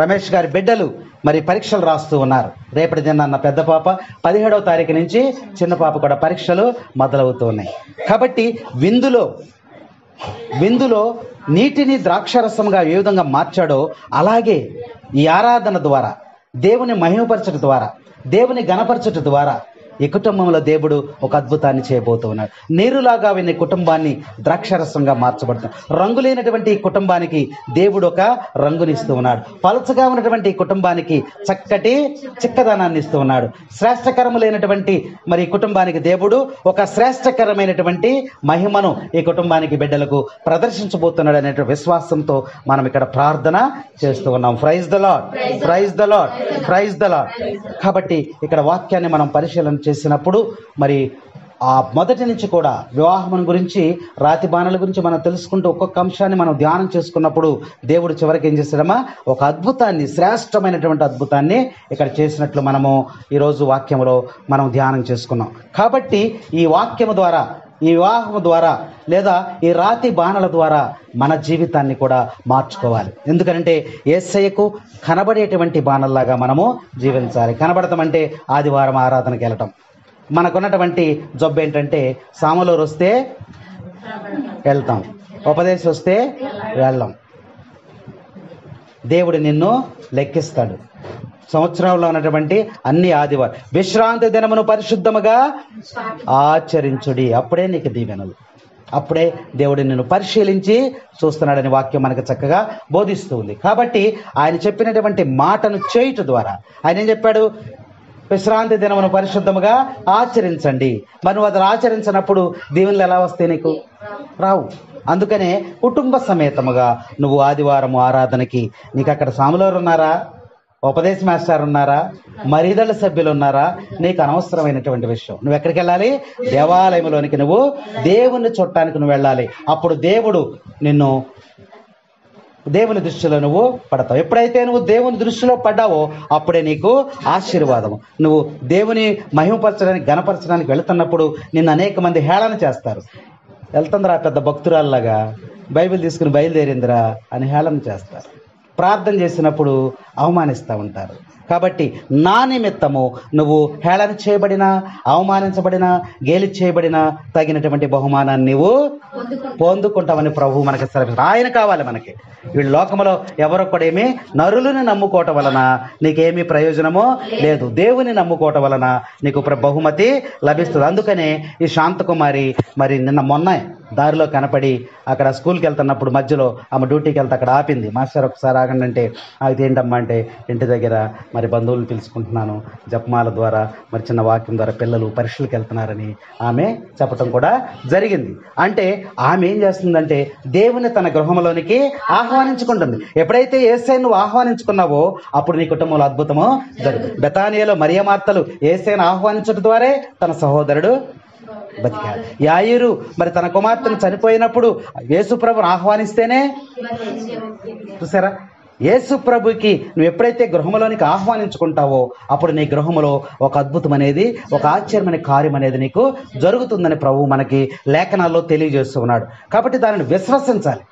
రమేష్ గారి బిడ్డలు మరి పరీక్షలు రాస్తూ ఉన్నారు. రేపటి దినాన్న పెద్ద పాప, 17వ తారీఖు నుంచి చిన్న పాప కూడా పరీక్షలు మొదలవుతూ ఉన్నాయి. కాబట్టి విందులో నీటిని ద్రాక్షరసంగా ఏ విధంగా మార్చాడో అలాగే ఈ ఆరాధన ద్వారా, దేవుని మహిమపరచడం ద్వారా, దేవుని ఘనపరచడం ద్వారా ఈ కుటుంబంలో దేవుడు ఒక అద్భుతాన్ని చేయబోతూ ఉన్నాడు. నీరులాగా నీ కుటుంబాన్ని ద్రాక్షరసంగా మార్చబడుతుంది. రంగు లేనటువంటి ఈ కుటుంబానికి దేవుడు ఒక రంగునిస్తూ ఉన్నాడు. పలచగా ఉన్నటువంటి ఈ కుటుంబానికి చక్కటి చిక్కదనాన్ని ఇస్తూ ఉన్నాడు. శ్రేష్టకరము లేనటువంటి మరి ఈ కుటుంబానికి దేవుడు ఒక శ్రేష్టకరమైనటువంటి మహిమను ఈ కుటుంబానికి, బిడ్డలకు ప్రదర్శించబోతున్నాడు అనే విశ్వాసంతో మనం ఇక్కడ ప్రార్థన చేస్తూ ఉన్నాం. Praise the lord, praise the lord, praise the lord. కాబట్టి ఇక్కడ వాక్యాన్ని మనం పరిశీలన చేసినప్పుడు మరి ఆ మొదటి నుంచి కూడా వివాహం గురించి, రాతి బాణల గురించి మనం తెలుసుకుంటూ ఒక్కొక్క అంశాన్ని మనం ధ్యానం చేసుకున్నప్పుడు దేవుడు చివరికి ఏం చేశాడమ్మా? ఒక అద్భుతాన్ని, శ్రేష్టమైనటువంటి అద్భుతాన్ని ఇక్కడ చేసినట్లు మనము ఈరోజు వాక్యంలో మనం ధ్యానం చేసుకున్నాం. కాబట్టి ఈ వాక్యము ద్వారా, ఈ వివాహం ద్వారా, లేదా ఈ రాతి బాణల ద్వారా మన జీవితాన్ని కూడా మార్చుకోవాలి. ఎందుకంటే యేసయ్యకు కనబడేటువంటి బాణల్లాగా మనము జీవించాలి. కనబడతామంటే ఆదివారం ఆరాధనకి వెళ్ళటం. మనకున్నటువంటి జబ్బు ఏంటంటే సామలూరు వస్తే వెళ్తాం, ఉపదేశం వస్తే వెళ్ళాం. దేవుడు నిన్ను లెక్కిస్తాడు. సంవత్సరంలో ఉన్నటువంటి అన్ని ఆదివారం విశ్రాంతి దినమును పరిశుద్ధముగా ఆచరించుడి. అప్పుడే నీకు దీవెనలు, అప్పుడే దేవుడు నిన్ను పరిశీలించి చూస్తున్నాడని వాక్యం మనకు చక్కగా బోధిస్తూ ఉంది. కాబట్టి ఆయన చెప్పినటువంటి మాటను చేయుట ద్వారా ఆయన ఏం చెప్పాడు? విశ్రాంతి దినమును పరిశుద్ధముగా ఆచరించండి. మరి నువ్వు అది ఆచరించినప్పుడు దీవెనలు ఎలా వస్తాయి? నీకు రావు. అందుకనే కుటుంబ సమేతముగా నువ్వు ఆదివారం ఆరాధనకి, నీకు అక్కడ సాములోరు ఉన్నారా, ఉపదేశ మాస్టర్ ఉన్నారా, మరిదళ్ళ సభ్యులు ఉన్నారా, నీకు అనవసరమైనటువంటి విషయం. నువ్వు ఎక్కడికి వెళ్ళాలి? దేవాలయంలోనికి నువ్వు దేవుణ్ణి చూడటానికి నువ్వు వెళ్ళాలి. అప్పుడు దేవుడు నిన్ను దేవుని దృష్టిలో నువ్వు పడతావు. ఎప్పుడైతే నువ్వు దేవుని దృష్టిలో పడ్డావో అప్పుడే నీకు ఆశీర్వాదము. నువ్వు దేవుని మహిమపరచడానికి, గణపరచడానికి వెళుతున్నప్పుడు నిన్ను అనేక మంది హేళన చేస్తారు. వెళ్తుందిరా పెద్ద భక్తురాల్లాగా, బైబిల్ తీసుకుని బయలుదేరిందిరా అని హేళన చేస్తారు. ప్రార్థన చేసినప్పుడు అవమానిస్తూ ఉంటారు. కాబట్టి నా నిమిత్తము నువ్వు హేళన చేయబడినా, అవమానించబడినా, గేలి చేయబడినా తగినటువంటి బహుమానాన్ని నువ్వు పొందుకుంటామని ప్రభువు మనకి సెలవు. ఆయన కావాలి మనకి. వీళ్ళు లోకంలో ఎవరో కూడా ఏమి నరులను నమ్ముకోవటం వలన నీకేమీ ప్రయోజనమో లేదు. దేవుని నమ్ముకోవటం వలన నీకు బహుమతి లభిస్తుంది. అందుకనే ఈ శాంతకుమారి మరి మొన్న దారిలో కనపడి అక్కడ స్కూల్కి వెళ్తున్నప్పుడు మధ్యలో ఆమె డ్యూటీకి వెళ్తే అక్కడ ఆపింది. మాస్టర్ ఒకసారి ఆగండి అంటే, అది ఏంటమ్మా అంటే, ఇంటి దగ్గర మరి బంధువులు పిలుచుకుంటున్నాను, జపమాల ద్వారా మరి చిన్న వాక్యం ద్వారా పిల్లలు పరీక్షలకు వెళ్తున్నారని ఆమె చెప్పటం కూడా జరిగింది. అంటే ఆమె ఏం చేస్తుందంటే దేవుని తన గృహంలోనికి ఆహ్వానించుకుంటుంది. ఎప్పుడైతే యేసయ్యను నువ్వు ఆహ్వానించుకున్నావో అప్పుడు నీ కుటుంబంలో అద్భుతము జరుగుతుంది. బెతానియాలో మరియ మార్తలు యేసయ్యను ఆహ్వానించడం ద్వారా తన సహోదరుడు బతికాడు. యాయిరు మరి తన కుమార్తెను చనిపోయినప్పుడు యేసు ప్రభుని ఆహ్వానిస్తేనే, చూసారా, యేసు ప్రభుకి నువ్వు ఎప్పుడైతే గృహంలోనికి ఆహ్వానించుకుంటావో అప్పుడు నీ గృహంలో ఒక అద్భుతం అనేది, ఒక ఆశ్చర్యమైన కార్యం అనేది నీకు జరుగుతుందని ప్రభువు మనకి లేఖనాల్లో తెలియజేస్తూ ఉన్నాడు. కాబట్టి దానిని విశ్వసించాలి.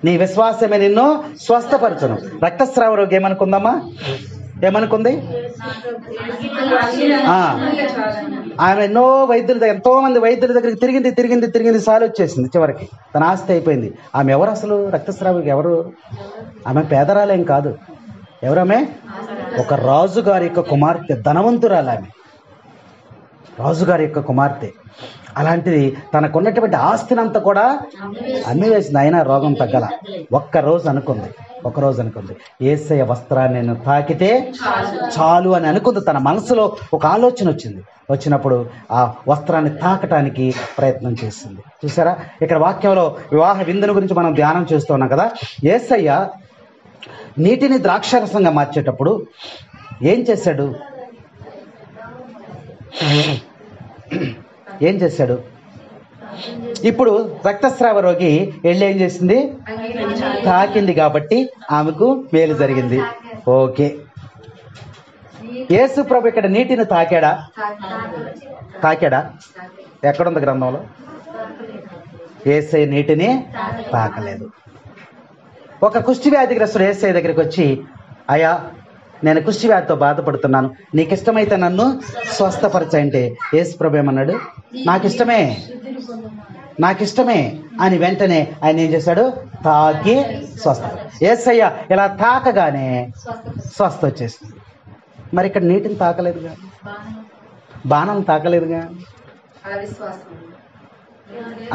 నీ విశ్వాసమే నిన్ను స్వస్థపరచును. రక్తస్రావ రోగి ఏమనుకుందమ్మా? ఏమనుకుంది? ఆమె ఎంతో మంది వైద్యుల దగ్గరికి తిరిగింది సాలు వచ్చేసింది. చివరికి తన ఆస్తి అయిపోయింది. ఆమె ఎవరు అసలు? రక్తస్రావికి ఎవరు? ఆమె పేదరాలేం కాదు. ఎవరామె? ఒక రాజుగారి యొక్క కుమార్తె, ధనవంతురాలు ఆమె, రాజుగారి యొక్క కుమార్తె. అలాంటిది తనకున్నటువంటి ఆస్తినంతా కూడా అమ్మివేసింది. అయినా రోగం తగ్గల. ఒక్కరోజు అనుకుంది, యేసయ్య వస్త్రాన్ని నేను తాకితే చాలు అని అనుకుంది. తన మనసులో ఒక ఆలోచన వచ్చినప్పుడు ఆ వస్త్రాన్ని తాకటానికి ప్రయత్నం చేసింది. చూసారా, ఇక్కడ వాక్యంలో వివాహ విందుని గురించి మనం ధ్యానం చేస్తున్నాం కదా. యేసయ్య నీటిని ద్రాక్షరసంగా మార్చేటప్పుడు ఏం చేశాడు? ఇప్పుడు రక్తస్రావ రోగి వెళ్ళి ఏం చేసింది? తాకింది కాబట్టి ఆమెకు మేలు జరిగింది. ఓకే. యేసు ప్రభు ఇక్కడ నీటిని తాకాడా? ఎక్కడుంది గ్రంథంలో? యేసయ్య నీటిని తాకలేదు. ఒక కుష్టి వ్యాధిగ్రస్తుడు యేసయ్య దగ్గరికి వచ్చి, అయ్యా నేను కుష్టి వ్యాధితో బాధపడుతున్నాను, నీకు ఇష్టమైతే నన్ను స్వస్థపరచంటే యేసు ప్రభు ఏమన్నాడు? నాకు ఇష్టమే అని వెంటనే ఆయన ఏం చేశాడు? తాకి స్వస్థ. యేసయ్య ఇలా తాకగానే స్వస్థ వచ్చేసింది. మరి ఇక్కడ నీటిని తాకలేదుగా, బాణం తాకలేదుగా.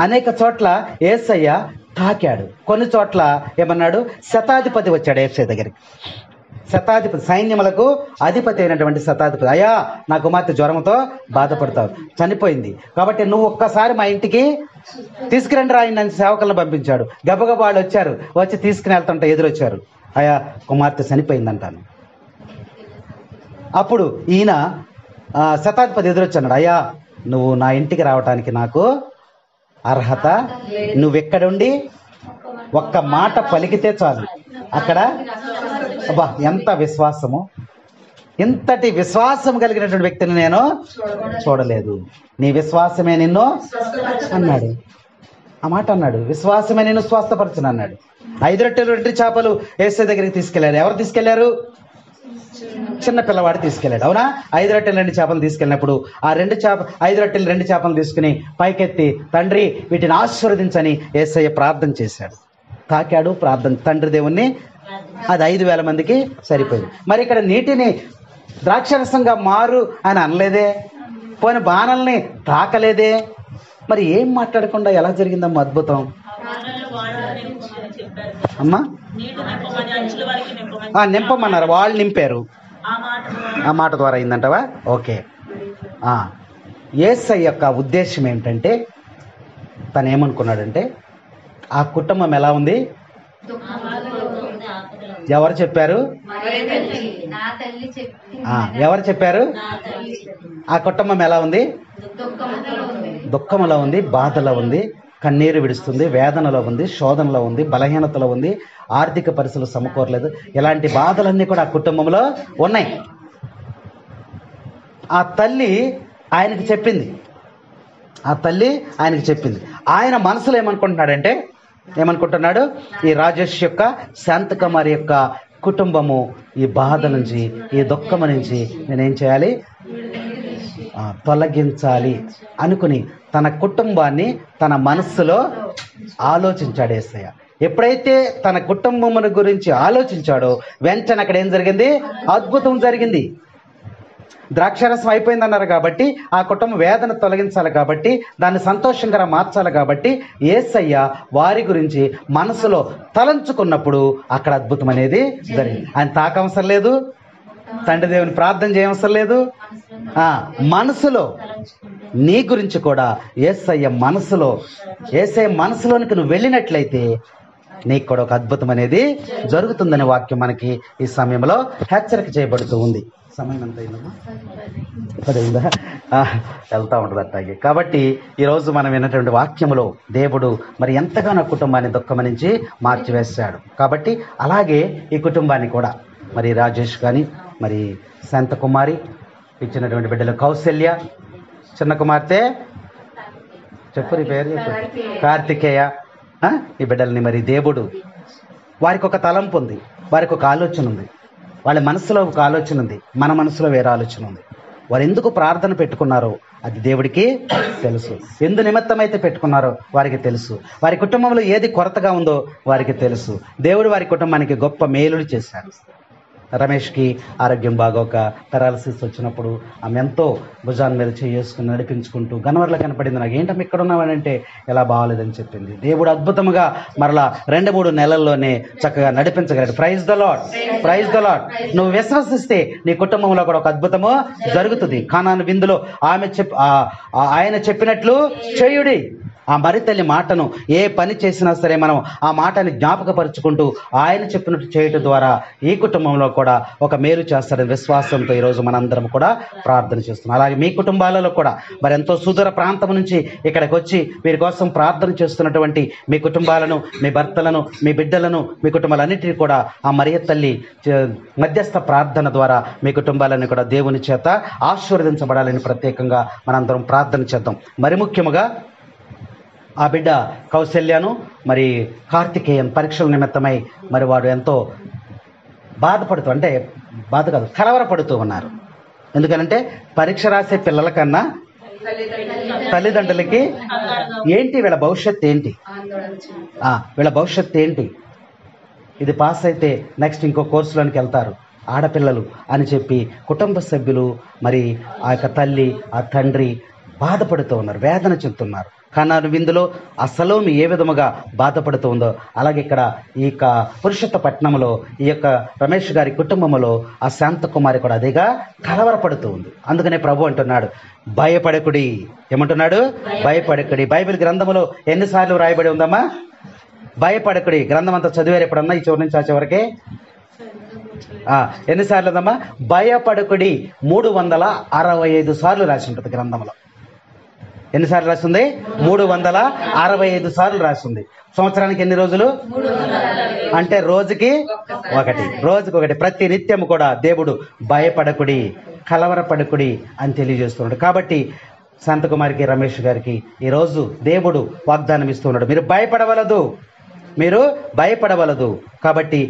అనేక చోట్ల యేసయ్య తాకాడు. కొన్ని చోట్ల ఏమన్నాడు? శతాధిపతి వచ్చాడు యేసయ్య దగ్గరికి. శతాధిపతి, సైన్యములకు అధిపతి అయినటువంటి శతాధిపతి, అయ్యా నా కుమార్తె జ్వరంతో బాధపడతావు, చనిపోయింది కాబట్టి నువ్వు ఒక్కసారి మా ఇంటికి తీసుకురండి రా. ఆయన సేవకులను పంపించాడు. గబగబా వాళ్ళు వచ్చారు. వచ్చి తీసుకుని వెళ్తుంటే ఎదురొచ్చారు, అయ్యా కుమార్తె చనిపోయిందంటాను. అప్పుడు ఈయన శతాధిపతి ఎదురొచ్చాడు, అయ్యా నువ్వు నా ఇంటికి రావటానికి నాకు అర్హత, నువ్వెక్కడుండి ఒక్క మాట పలికితే చాలు. అక్కడ అబ్బా ఎంత విశ్వాసము! ఇంతటి విశ్వాసం కలిగినటువంటి వ్యక్తిని నేను చూడలేదు. నీ విశ్వాసమే నిన్ను అన్నాడు. ఆ మాట అన్నాడు, విశ్వాసమే నిన్ను స్వస్థపరచును అన్నాడు. 5 రొట్టెలు 2 చేపలు యేసయ్య దగ్గరికి తీసుకెళ్లారు. ఎవరు తీసుకెళ్లారు? చిన్న పిల్లవాడు తీసుకెళ్లాడు. అవునా? 5 రొట్టెలు 2 చేపలు తీసుకెళ్ళినప్పుడు ఆ 5 రొట్టెలు 2 చేపలు తీసుకుని పైకెత్తి, తండ్రి వీటిని ఆశీర్వదించని యేసయ్య ప్రార్థన చేశాడు. తాకాడు, ప్రార్థన, తండ్రి దేవుణ్ణి. అది 5,000 మందికి సరిపోయింది. మరి ఇక్కడ నీటిని ద్రాక్షరసంగా మారు అని అనలేదే, పోయిన బాణల్ని తాకలేదే. మరి ఏం మాట్లాడకుండా ఎలా జరిగిందమ్మా అద్భుతం? అమ్మా నింపమన్నారు, వాళ్ళు నింపారు. ఆ మాట ద్వారా అయిందంటవా? ఓకే. యేసయ్య యొక్క ఉద్దేశం ఏమిటంటే, తను ఏమనుకున్నాడంటే ఆ కుటుంబం ఎలా ఉంది? ఎవరు చెప్పారు? ఎవరు చెప్పారు? ఆ కుటుంబం ఎలా ఉంది? దుఃఖంలో ఉంది, బాధలో ఉంది, కన్నీరు విడుస్తుంది, వేదనలో ఉంది, శోధనలో ఉంది, బలహీనతలో ఉంది, ఆర్థిక పరిస్థితులు సమకూరలేదు. ఇలాంటి బాధలన్నీ కూడా ఆ కుటుంబంలో ఉన్నాయి. ఆ తల్లి ఆయనకి చెప్పింది. ఆయన మనసులో ఏమనుకుంటున్నాడంటే, ఈ రాజేష్ యొక్క, శాంతకుమారి యొక్క కుటుంబము ఈ బాధ నుంచి, ఈ దుఃఖం నుంచి నేనేం చేయాలి? తొలగించాలి అనుకుని తన కుటుంబాన్ని తన మనస్సులో ఆలోచించాడు యేసయ్య. ఎప్పుడైతే తన కుటుంబమును గురించి ఆలోచించాడో వెంటనే అక్కడ ఏం జరిగింది? అద్భుతం జరిగింది. ద్రాక్షరసం అయిపోయిందన్నారు కాబట్టి ఆ కుటుంబం వేదన తొలగించాలి కాబట్టి, దాన్ని సంతోషంగా మార్చాలి కాబట్టి యేసయ్య వారి గురించి మనసులో తలంచుకున్నప్పుడు అక్కడ అద్భుతం అనేది జరిగింది. ఆయన తాకవసరం లేదు, తండ్రి దేవుని ప్రార్థన చేయవసరం లేదు. మనసులో నీ గురించి కూడా యేసయ్య మనసులోనికి నువ్వు వెళ్ళినట్లయితే నీకు కూడా ఒక అద్భుతం అనేది జరుగుతుందనే వాక్యం మనకి ఈ సమయంలో హెచ్చరిక చేయబడుతూ ఉంది. సమయం ఎంత అయిందమ్మా? 10 అయిందా? వెళ్తా ఉంటుంది అట్లాగే. కాబట్టి ఈరోజు మనం విన్నటువంటి వాక్యములో దేవుడు మరి ఎంతగానో కుటుంబాన్ని దుఃఖం నుంచి మార్చివేశాడు. కాబట్టి అలాగే ఈ కుటుంబాన్ని కూడా మరి రాజేష్ కానీ, మరి శాంతకుమారి, ఇచ్చినటువంటి బిడ్డలు కౌశల్య, చిన్న కుమార్తె చెప్పు నీ పేరు చెప్పు, కార్తికేయ, ఈ బిడ్డల్ని మరి దేవుడు, వారికి ఒక తలంపు ఉంది, వారికి ఒక ఆలోచన ఉంది, వాళ్ళ మనసులో ఒక ఆలోచన ఉంది, మన మనసులో వేరే ఆలోచన ఉంది. వారు ఎందుకు ప్రార్థన పెట్టుకున్నారో అది దేవుడికి తెలుసు. ఎందు నిమిత్తమైతే పెట్టుకున్నారో వారికి తెలుసు. వారి కుటుంబంలో ఏది కొరతగా ఉందో వారికి తెలుసు. దేవుడు వారి కుటుంబానికి గొప్ప మేలులు చేశాడు. రమేష్కి ఆరోగ్యం బాగోక పెరాలసిస్ వచ్చినప్పుడు ఆమె ఎంతో భుజాన్ని మీద చేసుకుని నడిపించుకుంటూ గనవర్లో కనపడింది. నాకు ఏంటమ్మా ఇక్కడ ఉన్నామనంటే ఎలా బాగాలేదని చెప్పింది. దేవుడు అద్భుతంగా మరలా 2-3 నెలల్లోనే చక్కగా నడిపించగలడు. Praise the lord. నువ్వు విశ్వసిస్తే నీ కుటుంబంలో కూడా ఒక అద్భుతము జరుగుతుంది. కానాను విందులో ఆయన చెప్పినట్లు చేయుడి. ఆ మరి తల్లి మాటను ఏ పని చేసినా సరే మనం ఆ మాటని జ్ఞాపకపరుచుకుంటూ ఆయన చెప్పినట్టు చేయటం ద్వారా ఈ కుటుంబంలో కూడా ఒక మేలు చేస్తాడని విశ్వాసంతో ఈరోజు మనందరం కూడా ప్రార్థన చేస్తున్నాం. అలాగే మీ కుటుంబాలలో కూడా మరి ఎంతో సుదూర ప్రాంతం నుంచి ఇక్కడికి వచ్చి వీరి కోసం ప్రార్థన చేస్తున్నటువంటి మీ కుటుంబాలను, మీ భర్తలను, మీ బిడ్డలను, మీ కుటుంబాలన్నింటినీ కూడా ఆ మరియ తల్లి మధ్యస్థ ప్రార్థన ద్వారా మీ కుటుంబాలన్నీ కూడా దేవుని చేత ఆశీర్వదించబడాలని ప్రత్యేకంగా మనందరం ప్రార్థన చేద్దాం. మరి ముఖ్యముగా ఆ బిడ్డ కౌశల్యను, మరి కార్తికేయన్ పరీక్షల నిమిత్తమై మరి వాడు ఎంతో బాధపడుతూ, అంటే బాధ కాదు కలవరపడుతూ ఉన్నారు. ఎందుకనంటే పరీక్ష రాసే పిల్లల కన్నా తల్లిదండ్రులకి ఏంటి వీళ్ళ భవిష్యత్తు ఏంటి, వీళ్ళ భవిష్యత్తు ఏంటి, ఇది పాస్ అయితే నెక్స్ట్ ఇంకో కోర్సులోనికి వెళ్తారు ఆడపిల్లలు అని చెప్పి కుటుంబ సభ్యులు, మరి ఆ యొక్క తల్లి, ఆ తండ్రి బాధపడుతూ ఉన్నారు, వేదన చెందుతున్నారు. కానాను విందులో అసలు ఏ విధముగా బాధపడుతూ ఉందో అలాగే ఇక్కడ ఈ యొక్క పురుషోత్త పట్టణంలో ఈ యొక్క రమేష్ గారి కుటుంబంలో ఆ శాంతకుమారి కూడా అదేగా కలవరపడుతూ ఉంది. అందుకనే ప్రభు అంటున్నాడు, భయపడకుడి. ఏమంటున్నాడు? భయపడకుడి. బైబిల్ గ్రంథంలో ఎన్నిసార్లు రాయబడి ఉందమ్మా? భయపడకుడి. గ్రంథం అంతా చదివారు ఎప్పుడన్నా? ఈ చివరి నుంచి ఆ చివరికి ఎన్నిసార్లు ఉందమ్మా? భయపడకుడి 365 సార్లు రాసి ఉంటుంది గ్రంథంలో. ఎన్నిసార్లు రాస్తుంది? 365 సార్లు రాస్తుంది. సంవత్సరానికి ఎన్ని రోజులు? అంటే రోజుకి ఒకటి. ప్రతి నిత్యం కూడా దేవుడు భయపడకుడి, కలవరపడకుడి అని తెలియజేస్తున్నాడు. కాబట్టి శాంతకుమారికి, రమేష్ గారికి ఈరోజు దేవుడు వాగ్దానం ఇస్తున్నాడు, మీరు భయపడవలదు. కాబట్టి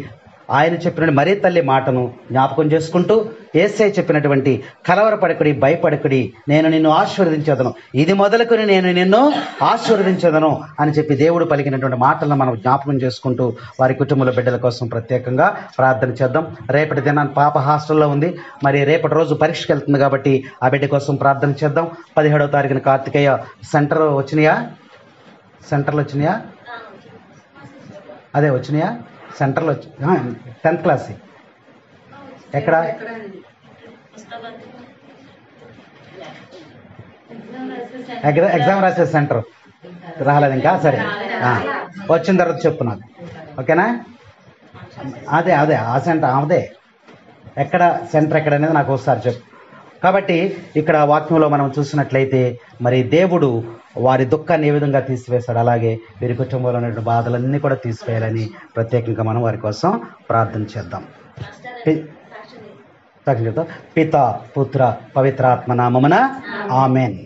ఆయన చెప్పిన మరీ తల్లి మాటను జ్ఞాపకం చేసుకుంటూ యేసయ్య చెప్పినటువంటి కలవరపడకుడి, భయపడకుడి, నేను నిన్ను ఆశీర్వదించేదను, ఇది మొదలుకొని నేను నిన్ను ఆశీర్వదించేదను అని చెప్పి దేవుడు పలికినటువంటి మాటలను మనం జ్ఞాపకం చేసుకుంటూ వారి కుటుంబాల బిడ్డల కోసం ప్రత్యేకంగా ప్రార్థన చేద్దాం. రేపటి దినాన్ని పాప హాస్టల్లో ఉంది, మరి రేపటి రోజు పరీక్షకి వెళ్తుంది కాబట్టి ఆ బిడ్డ కోసం ప్రార్థన చేద్దాం. 17వ తారీఖున కార్తికేయ సెంటర్లు వచ్చినాయా? అదే వచ్చినాయా సెంటర్లు? 10th క్లాస్ ఎక్కడ? ఎగ్జామ్ రాసే సెంటర్ రాలేదు ఇంకా. సరే, వచ్చిన తర్వాత చెప్పు నాకు, ఓకేనా? అదే ఆ సెంటర్, అదే ఎక్కడ సెంటర్ ఎక్కడ అనేది నాకు ఒకసారి చెప్పు. కాబట్టి ఇక్కడ వాక్యంలో మనం చూసినట్లయితే మరి దేవుడు వారి దుఃఖాన్ని ఏ విధంగా తీసివేశాడు, అలాగే వీరి కుటుంబంలో ఉన్న బాధలన్నీ కూడా తీసివేయాలని ప్రత్యేకంగా మనం వారి కోసం ప్రార్థన చేద్దాం. పిత, పుత్ర, పవిత్రాత్మ నామమున ఆమెన్.